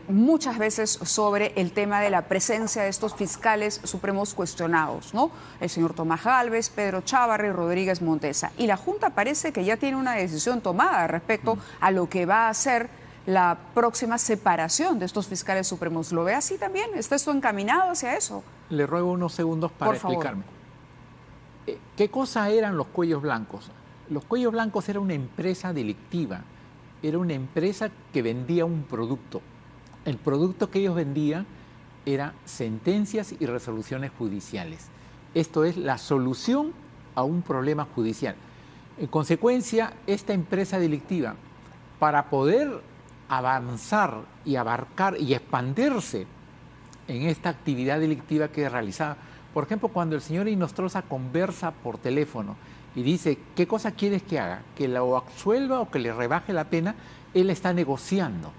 muchas veces sobre el tema de la presencia de estos fiscales supremos cuestionados, ¿no? El señor Tomás Gálvez, Pedro Chávarri y Rodríguez Montesa. Y la Junta parece que ya tiene una decisión tomada respecto a lo que va a hacer la próxima separación de estos fiscales supremos. ¿Lo ve así también? ¿Está esto encaminado hacia eso? Le ruego unos segundos para explicarme. ¿Qué cosa eran los cuellos blancos? Los cuellos blancos era una empresa delictiva, era una empresa que vendía un producto. El producto que ellos vendían era sentencias y resoluciones judiciales. Esto es la solución a un problema judicial. En consecuencia, esta empresa delictiva, para poder avanzar y abarcar y expandirse en esta actividad delictiva que realizaba. Por ejemplo, cuando el señor Inostroza conversa por teléfono y dice, ¿qué cosa quieres que haga? ¿Que lo absuelva o que le rebaje la pena? Él está negociando.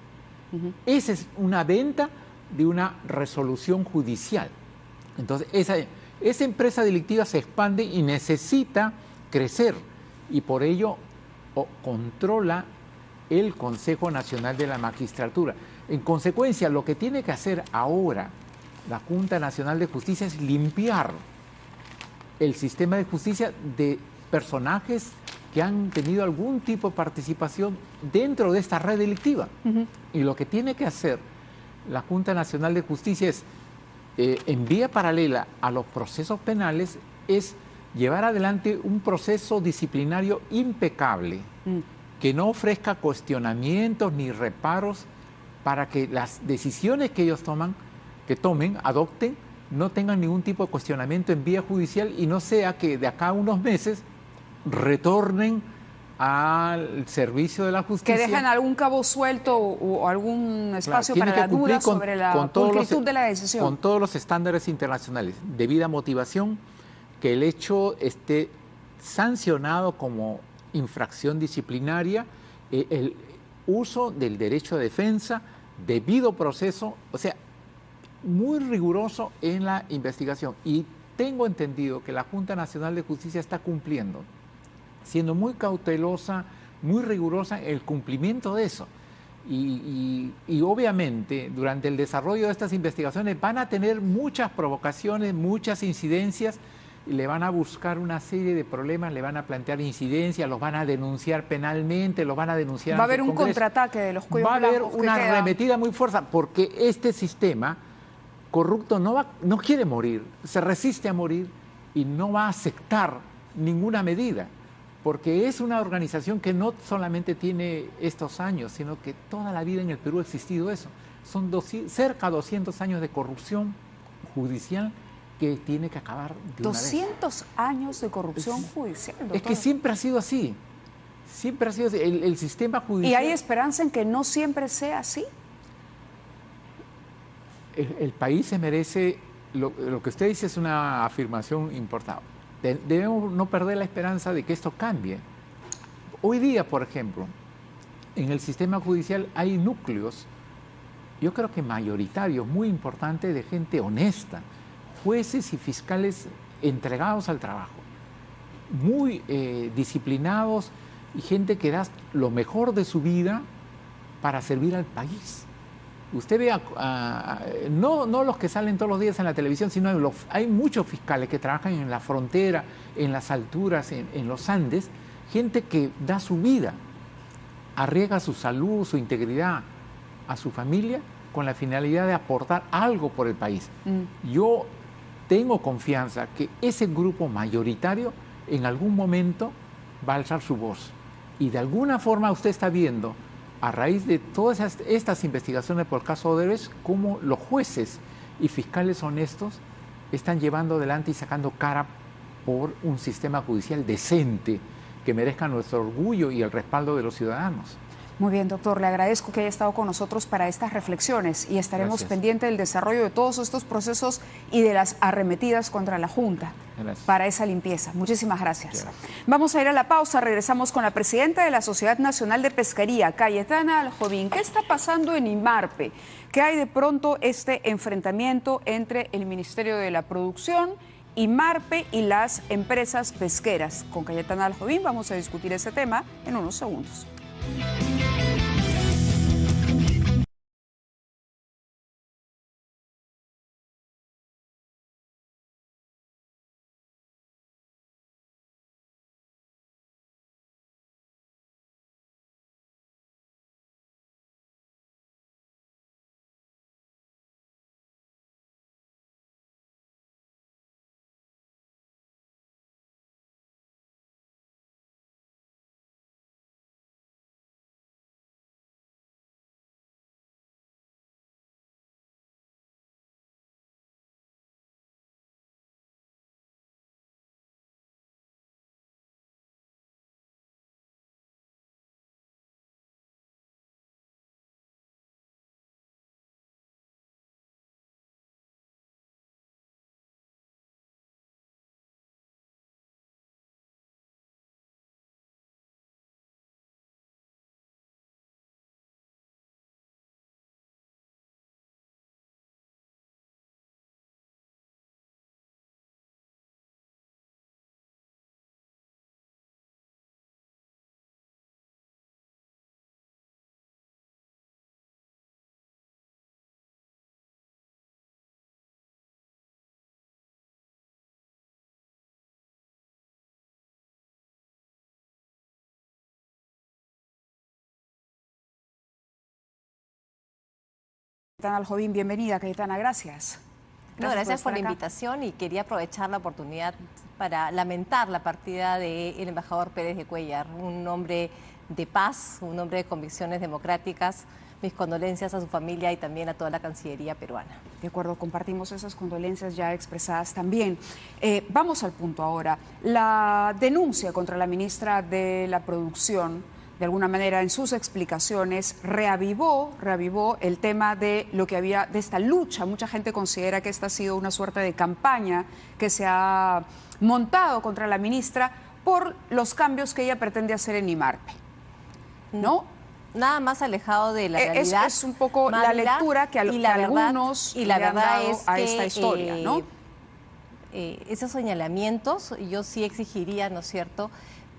Esa es una venta de una resolución judicial. Entonces, esa empresa delictiva se expande y necesita crecer, y por ello controla el Consejo Nacional de la Magistratura. En consecuencia, lo que tiene que hacer ahora la Junta Nacional de Justicia es limpiar el sistema de justicia de personajes que han tenido algún tipo de participación dentro de esta red delictiva. Y lo que tiene que hacer la Junta Nacional de Justicia es, en vía paralela a los procesos penales, es llevar adelante un proceso disciplinario impecable, que no ofrezca cuestionamientos ni reparos para que las decisiones que ellos adopten, no tengan ningún tipo de cuestionamiento en vía judicial y no sea que de acá a unos meses retornen al servicio de la justicia. Que dejan algún cabo suelto o algún espacio para la duda sobre la pulcritud de la decisión. Con todos los estándares internacionales, debida motivación, que el hecho esté sancionado como infracción disciplinaria, el uso del derecho de defensa, debido proceso, o sea, muy riguroso en la investigación. Y tengo entendido que la Junta Nacional de Justicia está cumpliendo, siendo muy cautelosa, muy rigurosa en el cumplimiento de eso. Y obviamente durante el desarrollo de estas investigaciones van a tener muchas provocaciones, muchas incidencias, y le van a buscar una serie de problemas, le van a plantear incidencias, los van a denunciar penalmente, los van a denunciar. Va a haber un contraataque de los cuellos blancos. Va a haber una arremetida muy fuerte, porque este sistema corrupto no quiere morir, se resiste a morir y no va a aceptar ninguna medida, porque es una organización que no solamente tiene estos años, sino que toda la vida en el Perú ha existido eso. Son cerca de 200 años de corrupción judicial que tiene que acabar de una vez. 200 años de corrupción judicial, doctor. Es que siempre ha sido así, siempre ha sido así. El sistema judicial... ¿Y hay esperanza en que no siempre sea así? El país se merece, lo que usted dice es una afirmación importante. Debemos no perder la esperanza de que esto cambie. Hoy día, por ejemplo, en el sistema judicial hay núcleos, yo creo que mayoritarios, muy importantes, de gente honesta, jueces y fiscales entregados al trabajo, muy disciplinados, y gente que da lo mejor de su vida para servir al país. Usted ve, no los que salen todos los días en la televisión, sino hay muchos fiscales que trabajan en la frontera, en las alturas, en los Andes, gente que da su vida, arriesga su salud, su integridad, a su familia, con la finalidad de aportar algo por el país. Yo tengo confianza que ese grupo mayoritario en algún momento va a alzar su voz. Y de alguna forma usted está viendo, a raíz de todas estas investigaciones por el caso Odebrecht, cómo los jueces y fiscales honestos están llevando adelante y sacando cara por un sistema judicial decente que merezca nuestro orgullo y el respaldo de los ciudadanos. Muy bien, doctor, le agradezco que haya estado con nosotros para estas reflexiones y estaremos pendientes del desarrollo de todos estos procesos y de las arremetidas contra la Junta para esa limpieza. Muchísimas gracias. Vamos a ir a la pausa, regresamos con la presidenta de la Sociedad Nacional de Pesquería, Cayetana Aljovín. ¿Qué está pasando en IMARPE? ¿Qué hay de pronto este enfrentamiento entre el Ministerio de la Producción, IMARPE y las empresas pesqueras? Con Cayetana Aljovín vamos a discutir ese tema en unos segundos. Cayetana Aljovín, bienvenida. Cayetana, gracias. Gracias por la invitación y quería aprovechar la oportunidad para lamentar la partida del embajador Pérez de Cuéllar, un hombre de paz, un hombre de convicciones democráticas. Mis condolencias a su familia y también a toda la Cancillería peruana. De acuerdo, compartimos esas condolencias ya expresadas también. Vamos al punto ahora. La denuncia contra la ministra de la Producción, de alguna manera en sus explicaciones, reavivó el tema de lo que había, de esta lucha. Mucha gente considera que esta ha sido una suerte de campaña que se ha montado contra la ministra por los cambios que ella pretende hacer en IMARPE, ¿no? Nada más alejado de la realidad. Es un poco la lectura que algunos le han dado a esta historia, ¿no? Esos señalamientos, yo sí exigiría, ¿no es cierto?,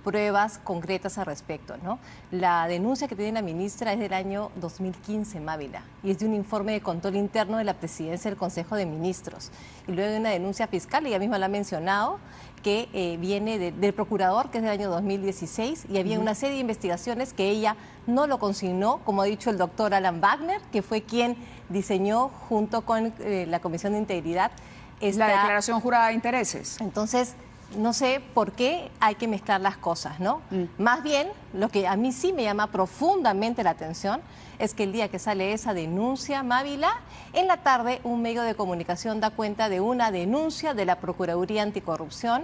pruebas concretas al respecto, ¿no? La denuncia que tiene la ministra es del año 2015, Mávila, y es de un informe de control interno de la Presidencia del Consejo de Ministros. Y luego de una denuncia fiscal, ella misma lo ha mencionado, que viene del procurador, que es del año 2016, y había una serie de investigaciones que ella no lo consignó, como ha dicho el doctor Alan Wagner, que fue quien diseñó junto con la Comisión de Integridad la declaración jurada de intereses. Entonces, no sé por qué hay que mezclar las cosas, ¿no? Más bien, lo que a mí sí me llama profundamente la atención es que el día que sale esa denuncia, Mávila, en la tarde un medio de comunicación da cuenta de una denuncia de la Procuraduría Anticorrupción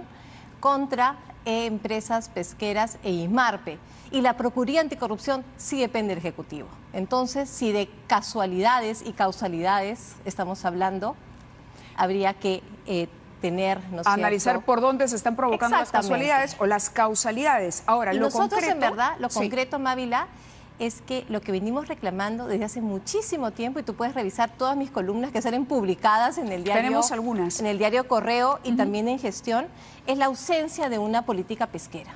contra empresas pesqueras e IMARPE. Y la Procuraduría Anticorrupción sí depende del Ejecutivo. Entonces, si de casualidades y causalidades estamos hablando, habría que tener, ¿no es analizar cierto?, por dónde se están provocando las casualidades o las causalidades. Ahora, y lo nosotros, concreto, en verdad, lo sí, concreto, Mávila, es que lo que venimos reclamando desde hace muchísimo tiempo, y tú puedes revisar todas mis columnas que salen publicadas en el diario, tenemos algunas, en el diario Correo y también en Gestión, es la ausencia de una política pesquera.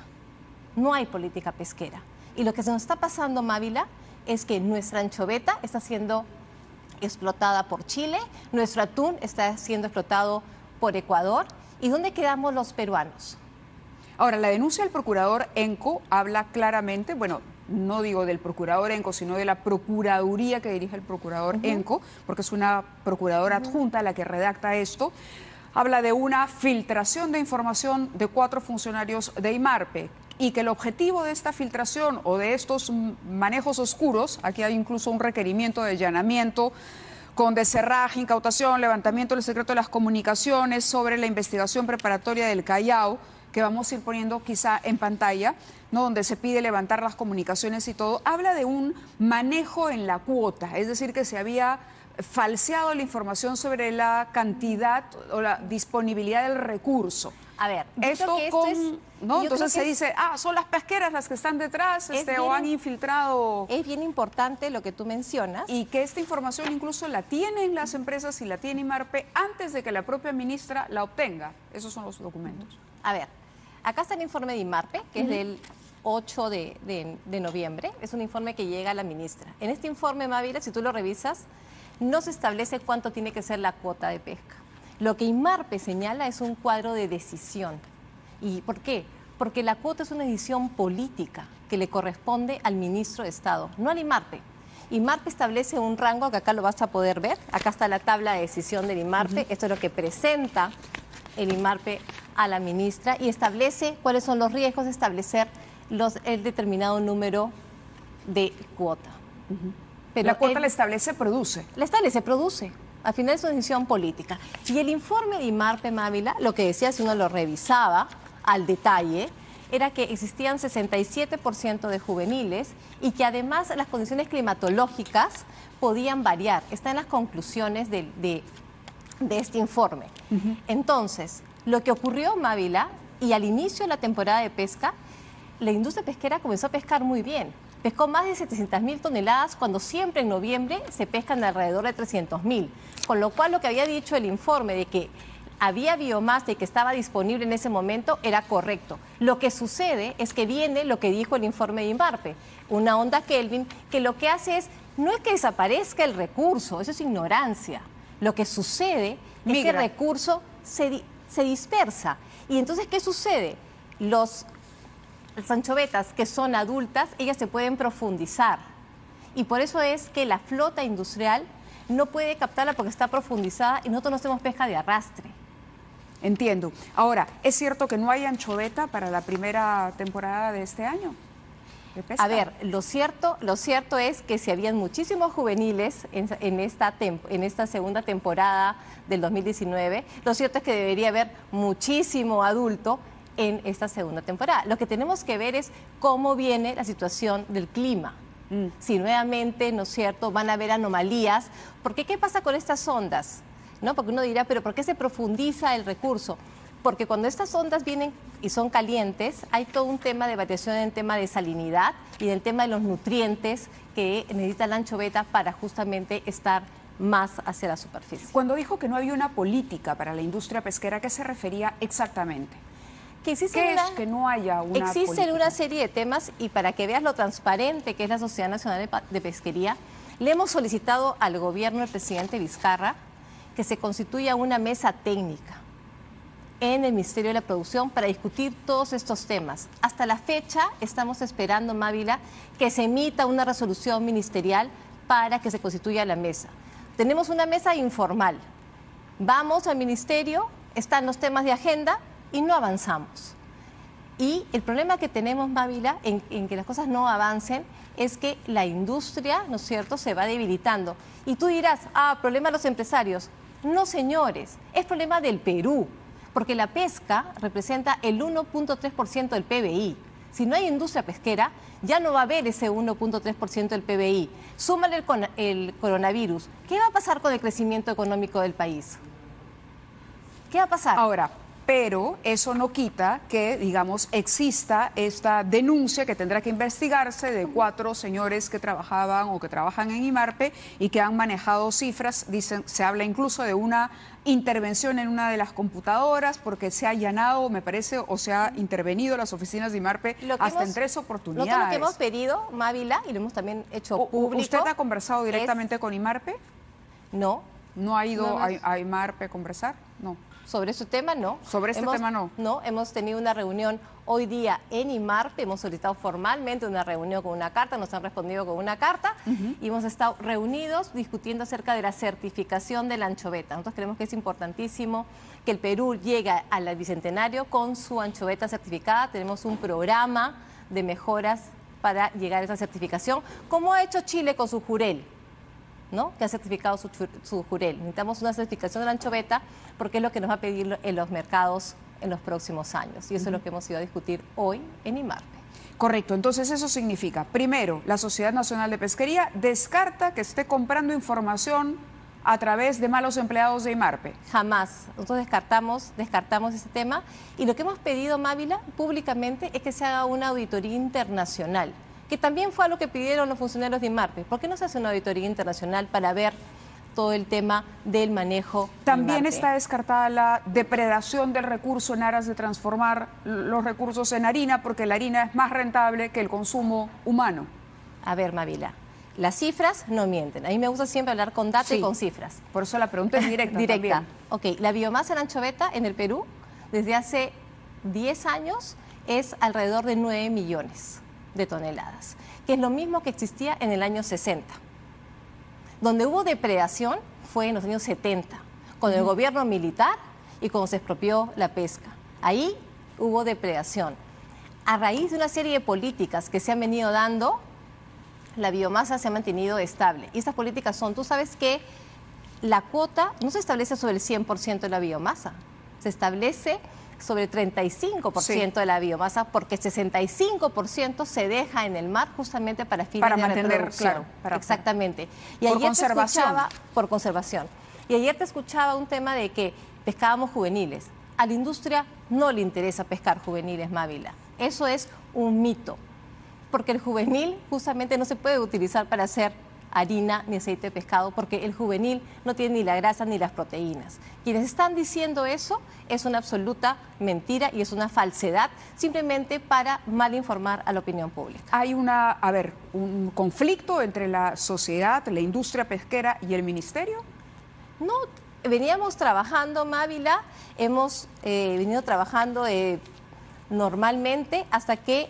No hay política pesquera. Y lo que se nos está pasando, Mávila, es que nuestra anchoveta está siendo explotada por Chile, nuestro atún está siendo explotado por Ecuador. ¿Y dónde quedamos los peruanos? Ahora, la denuncia del procurador Enco habla claramente, bueno, no digo del procurador Enco, sino de la procuraduría que dirige el procurador Enco, porque es una procuradora adjunta la que redacta esto. Habla de una filtración de información de 4 funcionarios de IMARPE y que el objetivo de esta filtración o de estos manejos oscuros, aquí hay incluso un requerimiento de allanamiento con descerraje, incautación, levantamiento del secreto de las comunicaciones sobre la investigación preparatoria del Callao, que vamos a ir poniendo quizá en pantalla, ¿no?, donde se pide levantar las comunicaciones y todo, habla de un manejo en la cuota, es decir, que se había falseado la información sobre la cantidad o la disponibilidad del recurso. A ver, esto ¿no? Entonces se dice, son las pesqueras las que están detrás o han infiltrado. Es bien importante lo que tú mencionas. Y que esta información incluso la tienen las empresas y la tiene IMARPE antes de que la propia ministra la obtenga. Esos son los documentos. A ver, acá está el informe de IMARPE, que es del 8 de noviembre. Es un informe que llega a la ministra. En este informe, Mávila, si tú lo revisas, no se establece cuánto tiene que ser la cuota de pesca. Lo que IMARPE señala es un cuadro de decisión. ¿Y por qué? Porque la cuota es una decisión política que le corresponde al ministro de Estado, no al IMARPE. IMARPE establece un rango que acá lo vas a poder ver. Acá está la tabla de decisión del IMARPE. Esto es lo que presenta el IMARPE a la ministra y establece cuáles son los riesgos de establecer el determinado número de cuota. Pero la cuota la establece, produce. La establece, produce. Al final es una decisión política. Y el informe de IMARPE, Mávila, lo que decía, si uno lo revisaba al detalle, era que existían 67% de juveniles y que además las condiciones climatológicas podían variar. Está en las conclusiones de este informe. Entonces, lo que ocurrió, Mávila, y al inicio de la temporada de pesca, la industria pesquera comenzó a pescar muy bien. Pescó más de 700.000 toneladas cuando siempre en noviembre se pescan de alrededor de 300.000. Con lo cual lo que había dicho el informe de que había biomasa y que estaba disponible en ese momento era correcto. Lo que sucede es que viene lo que dijo el informe de IMARPE, una onda Kelvin, que lo que hace es, no es que desaparezca el recurso, eso es ignorancia. Lo que sucede es que el recurso se dispersa. Y entonces, ¿qué sucede? Las anchovetas que son adultas, ellas se pueden profundizar. Y por eso es que la flota industrial no puede captarla porque está profundizada y nosotros no hacemos pesca de arrastre. Entiendo. Ahora, ¿es cierto que no hay anchoveta para la primera temporada de este año de pesca? A ver, lo cierto es que si habían muchísimos juveniles en esta segunda temporada del 2019, lo cierto es que debería haber muchísimo adulto en esta segunda temporada. Lo que tenemos que ver es cómo viene la situación del clima. Si nuevamente, ¿no es cierto?, van a haber anomalías. Porque ¿qué pasa con estas ondas? ¿No? Porque uno dirá, ¿pero por qué se profundiza el recurso? Porque cuando estas ondas vienen y son calientes, hay todo un tema de variación en el tema de salinidad y en el tema de los nutrientes que necesita la anchoveta para justamente estar más hacia la superficie. Cuando dijo que no había una política para la industria pesquera, ¿a qué se refería exactamente? Que ¿Qué es que no haya una Existen política? una serie de temas y para que veas lo transparente que es la Sociedad Nacional de Pesquería, le hemos solicitado al gobierno del presidente Vizcarra que se constituya una mesa técnica en el Ministerio de la Producción para discutir todos estos temas. Hasta la fecha estamos esperando, Mávila, que se emita una resolución ministerial para que se constituya la mesa. Tenemos una mesa informal. Vamos al ministerio, están los temas de agenda y no avanzamos. Y el problema que tenemos, Mávila, en que las cosas no avancen, es que la industria, ¿no es cierto?, se va debilitando. Y tú dirás, problema de los empresarios. No, señores, es problema del Perú, porque la pesca representa el 1.3% del PBI. Si no hay industria pesquera, ya no va a haber ese 1.3% del PBI. Súmale el coronavirus. ¿Qué va a pasar con el crecimiento económico del país? ¿Qué va a pasar? Ahora, pero eso no quita que, digamos, exista esta denuncia que tendrá que investigarse de 4 señores que trabajaban o que trabajan en IMARPE y que han manejado cifras. Dicen, se habla incluso de una intervención en una de las computadoras porque se ha allanado, me parece, o se ha intervenido las oficinas de IMARPE hasta en 3 oportunidades. Nosotros lo que hemos pedido, Mávila, y lo hemos también hecho público. ¿Usted ha conversado directamente con IMARPE? No. ¿No ha ido a IMARPE a conversar? No. Sobre ese tema no. Sobre este tema no. No, hemos tenido una reunión hoy día en IMARPE, hemos solicitado formalmente una reunión con una carta, nos han respondido con una carta y hemos estado reunidos discutiendo acerca de la certificación de la anchoveta. Nosotros creemos que es importantísimo que el Perú llegue al bicentenario con su anchoveta certificada. Tenemos un programa de mejoras para llegar a esa certificación, como ha hecho Chile con su jurel, ¿no?, que ha certificado su jurel. Necesitamos una certificación de la anchoveta porque es lo que nos va a pedir en los mercados en los próximos años. Y eso es lo que hemos ido a discutir hoy en IMARPE. Correcto, entonces eso significa, primero, la Sociedad Nacional de Pesquería descarta que esté comprando información a través de malos empleados de IMARPE. Jamás. Nosotros descartamos ese tema y lo que hemos pedido, Mávila, públicamente es que se haga una auditoría internacional, que también fue a lo que pidieron los funcionarios de IMARPE. ¿Por qué no se hace una auditoría internacional para ver todo el tema del manejo? También está descartada la depredación del recurso en aras de transformar los recursos en harina, porque la harina es más rentable que el consumo humano. A ver, Mávila, las cifras no mienten. A mí me gusta siempre hablar con datos y con cifras. Por eso la pregunta es directa. Directa. Ok, la biomasa en anchoveta en el Perú desde hace 10 años es alrededor de 9 millones de toneladas, que es lo mismo que existía en el año 60. Donde hubo depredación fue en los años 70, con el gobierno militar y cuando se expropió la pesca. Ahí hubo depredación. A raíz de una serie de políticas que se han venido dando, la biomasa se ha mantenido estable. Y estas políticas son, tú sabes que la cuota no se establece sobre el 100% de la biomasa, se establece sobre el 35% de la biomasa, porque el 65% se deja en el mar justamente para fines de mantener, reproducción. Claro, exactamente. Y por ayer conservación. Por conservación. Y ayer te escuchaba un tema de que pescábamos juveniles. A la industria no le interesa pescar juveniles, Mávila. Eso es un mito, porque el juvenil justamente no se puede utilizar para hacer harina ni aceite de pescado, porque el juvenil no tiene ni la grasa ni las proteínas. Quienes están diciendo eso es una absoluta mentira y es una falsedad, simplemente para mal informar a la opinión pública. Hay un conflicto entre la sociedad, la industria pesquera y el ministerio. No, veníamos trabajando, Mávila, hemos venido trabajando normalmente hasta que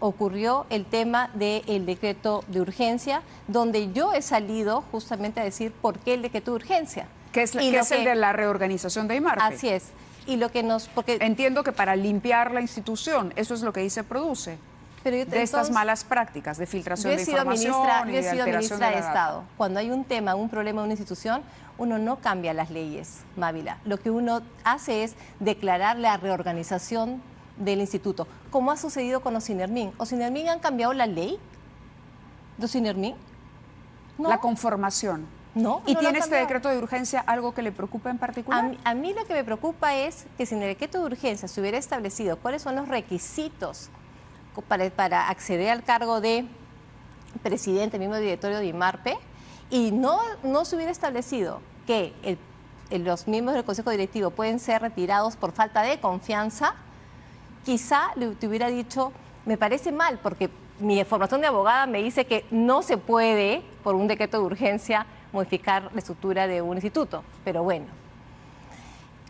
ocurrió el tema del decreto de urgencia, donde yo he salido justamente a decir por qué el decreto de urgencia. Que es el de la reorganización de IMARPE. Así es. Y lo que porque entiendo que para limpiar la institución, eso es lo que ahí se produce. Pero de estas malas prácticas de filtración de información yo he sido ministra de Estado. Cuando hay un tema, un problema en una institución, uno no cambia las leyes, Mávila. Lo que uno hace es declarar la reorganización del instituto, como ha sucedido con Ocinermin. ¿Ocinermin han cambiado la ley de Ocinermin? No. La conformación. No. ¿Y no tiene este decreto de urgencia algo que le preocupa en particular? A mí lo que me preocupa es que si en el decreto de urgencia se hubiera establecido cuáles son los requisitos para acceder al cargo de presidente, mismo directorio de IMARPE, y no se hubiera establecido que los miembros del Consejo Directivo pueden ser retirados por falta de confianza, quizá te hubiera dicho, me parece mal, porque mi formación de abogada me dice que no se puede, por un decreto de urgencia, modificar la estructura de un instituto. Pero bueno,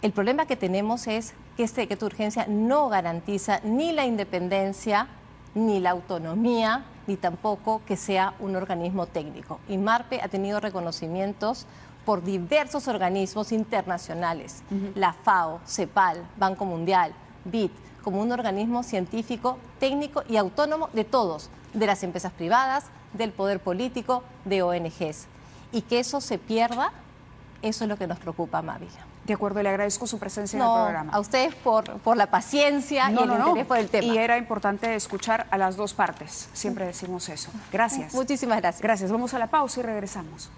el problema que tenemos es que este decreto de urgencia no garantiza ni la independencia, ni la autonomía, ni tampoco que sea un organismo técnico. IMARPE ha tenido reconocimientos por diversos organismos internacionales, la FAO, CEPAL, Banco Mundial, BID, como un organismo científico, técnico y autónomo de todos, de las empresas privadas, del poder político, de ONGs. Y que eso se pierda, eso es lo que nos preocupa, Mávila. De acuerdo, le agradezco su presencia en el programa. A ustedes por la paciencia y el interés por el tema. Y era importante escuchar a las dos partes, siempre decimos eso. Gracias. Muchísimas gracias. Gracias, vamos a la pausa y regresamos.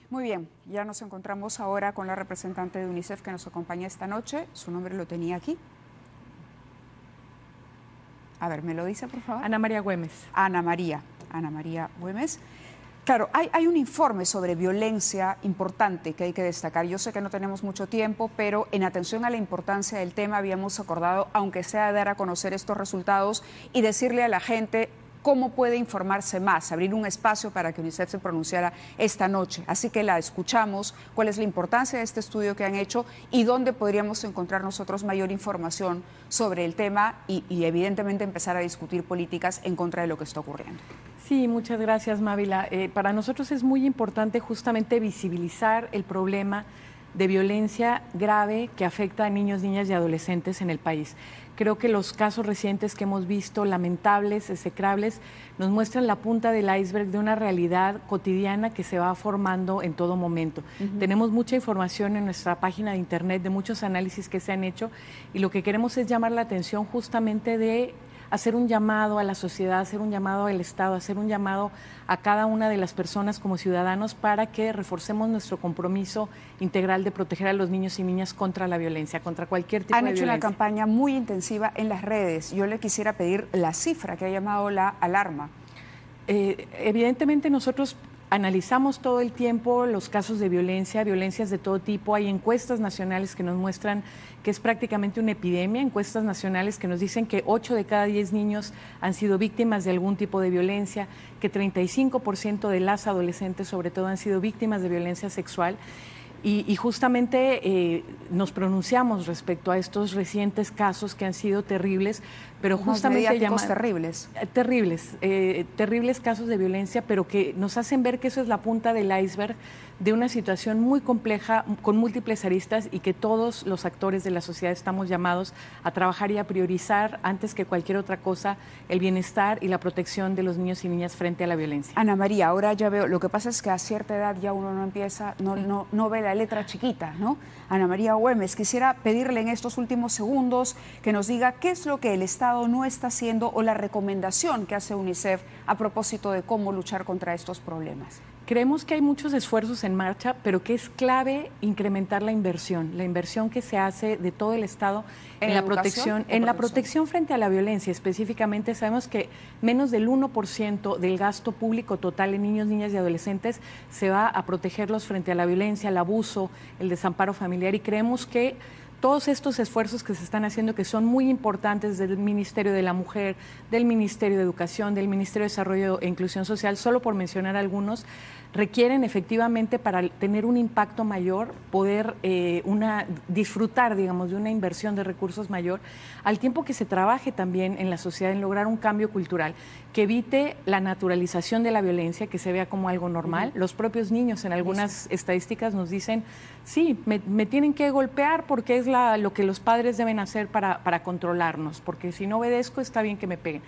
Muy bien, ya nos encontramos ahora con la representante de UNICEF que nos acompaña esta noche. Su nombre lo tenía aquí. A ver, ¿me lo dice, por favor? Ana María Güemes. Ana María Güemes. Claro, hay un informe sobre violencia importante que hay que destacar. Yo sé que no tenemos mucho tiempo, pero en atención a la importancia del tema habíamos acordado, aunque sea dar a conocer estos resultados y decirle a la gente cómo puede informarse más, abrir un espacio para que UNICEF se pronunciara esta noche. Así que la escuchamos, cuál es la importancia de este estudio que han hecho y dónde podríamos encontrar nosotros mayor información sobre el tema y evidentemente empezar a discutir políticas en contra de lo que está ocurriendo. Sí, muchas gracias, Mávila. Para nosotros es muy importante justamente visibilizar el problema de violencia grave que afecta a niños, niñas y adolescentes en el país. Creo que los casos recientes que hemos visto, lamentables, execrables, nos muestran la punta del iceberg de una realidad cotidiana que se va formando en todo momento. Tenemos mucha información en nuestra página de internet de muchos análisis que se han hecho y lo que queremos es llamar la atención justamente de hacer un llamado a la sociedad, hacer un llamado al Estado, hacer un llamado a cada una de las personas como ciudadanos para que reforcemos nuestro compromiso integral de proteger a los niños y niñas contra la violencia, contra cualquier tipo de violencia. Han hecho una campaña muy intensiva en las redes. Yo le quisiera pedir la cifra que ha llamado la alarma. Evidentemente nosotros analizamos todo el tiempo los casos de violencia, violencias de todo tipo. Hay encuestas nacionales que nos muestran que es prácticamente una epidemia, encuestas nacionales que nos dicen que 8 de cada 10 niños han sido víctimas de algún tipo de violencia, que 35% de las adolescentes sobre todo han sido víctimas de violencia sexual. Y justamente nos pronunciamos respecto a estos recientes casos que han sido terribles, pero justamente terribles casos de violencia, pero que nos hacen ver que eso es la punta del iceberg de una situación muy compleja, con múltiples aristas y que todos los actores de la sociedad estamos llamados a trabajar y a priorizar antes que cualquier otra cosa el bienestar y la protección de los niños y niñas frente a la violencia. Ana María, ahora ya veo, lo que pasa es que a cierta edad ya uno no empieza, no ve la la letra chiquita, ¿no? Ana María Güemes, quisiera pedirle en estos últimos segundos que nos diga qué es lo que el Estado no está haciendo o la recomendación que hace UNICEF a propósito de cómo luchar contra estos problemas. Creemos que hay muchos esfuerzos en marcha, pero que es clave incrementar la inversión que se hace de todo el Estado en la protección frente a la violencia. Específicamente sabemos que menos del 1% del gasto público total en niños, niñas y adolescentes se va a protegerlos frente a la violencia, el abuso, el desamparo familiar, y creemos que todos estos esfuerzos que se están haciendo, que son muy importantes del Ministerio de la Mujer, del Ministerio de Educación, del Ministerio de Desarrollo e Inclusión Social, solo por mencionar algunos, requieren efectivamente, para tener un impacto mayor, poder disfrutar, digamos, de una inversión de recursos mayor, al tiempo que se trabaje también en la sociedad en lograr un cambio cultural que evite la naturalización de la violencia, que se vea como algo normal. Los propios niños en algunas estadísticas nos dicen, sí, me tienen que golpear porque es lo que los padres deben hacer para controlarnos, porque si no obedezco está bien que me peguen.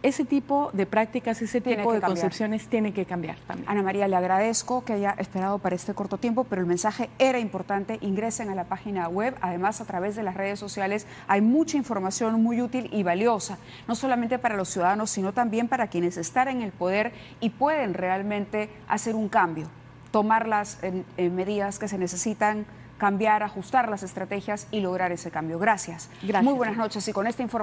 Ese tipo de prácticas, ese tipo de concepciones tiene que cambiar también. Ana María, le agradezco que haya esperado para este corto tiempo, pero el mensaje era importante. Ingresen a la página web, además a través de las redes sociales hay mucha información muy útil y valiosa, no solamente para los ciudadanos, sino también para quienes están en el poder y pueden realmente hacer un cambio, tomar las medidas que se necesitan, cambiar, ajustar las estrategias y lograr ese cambio. Gracias. Muy buenas noches, y con esta información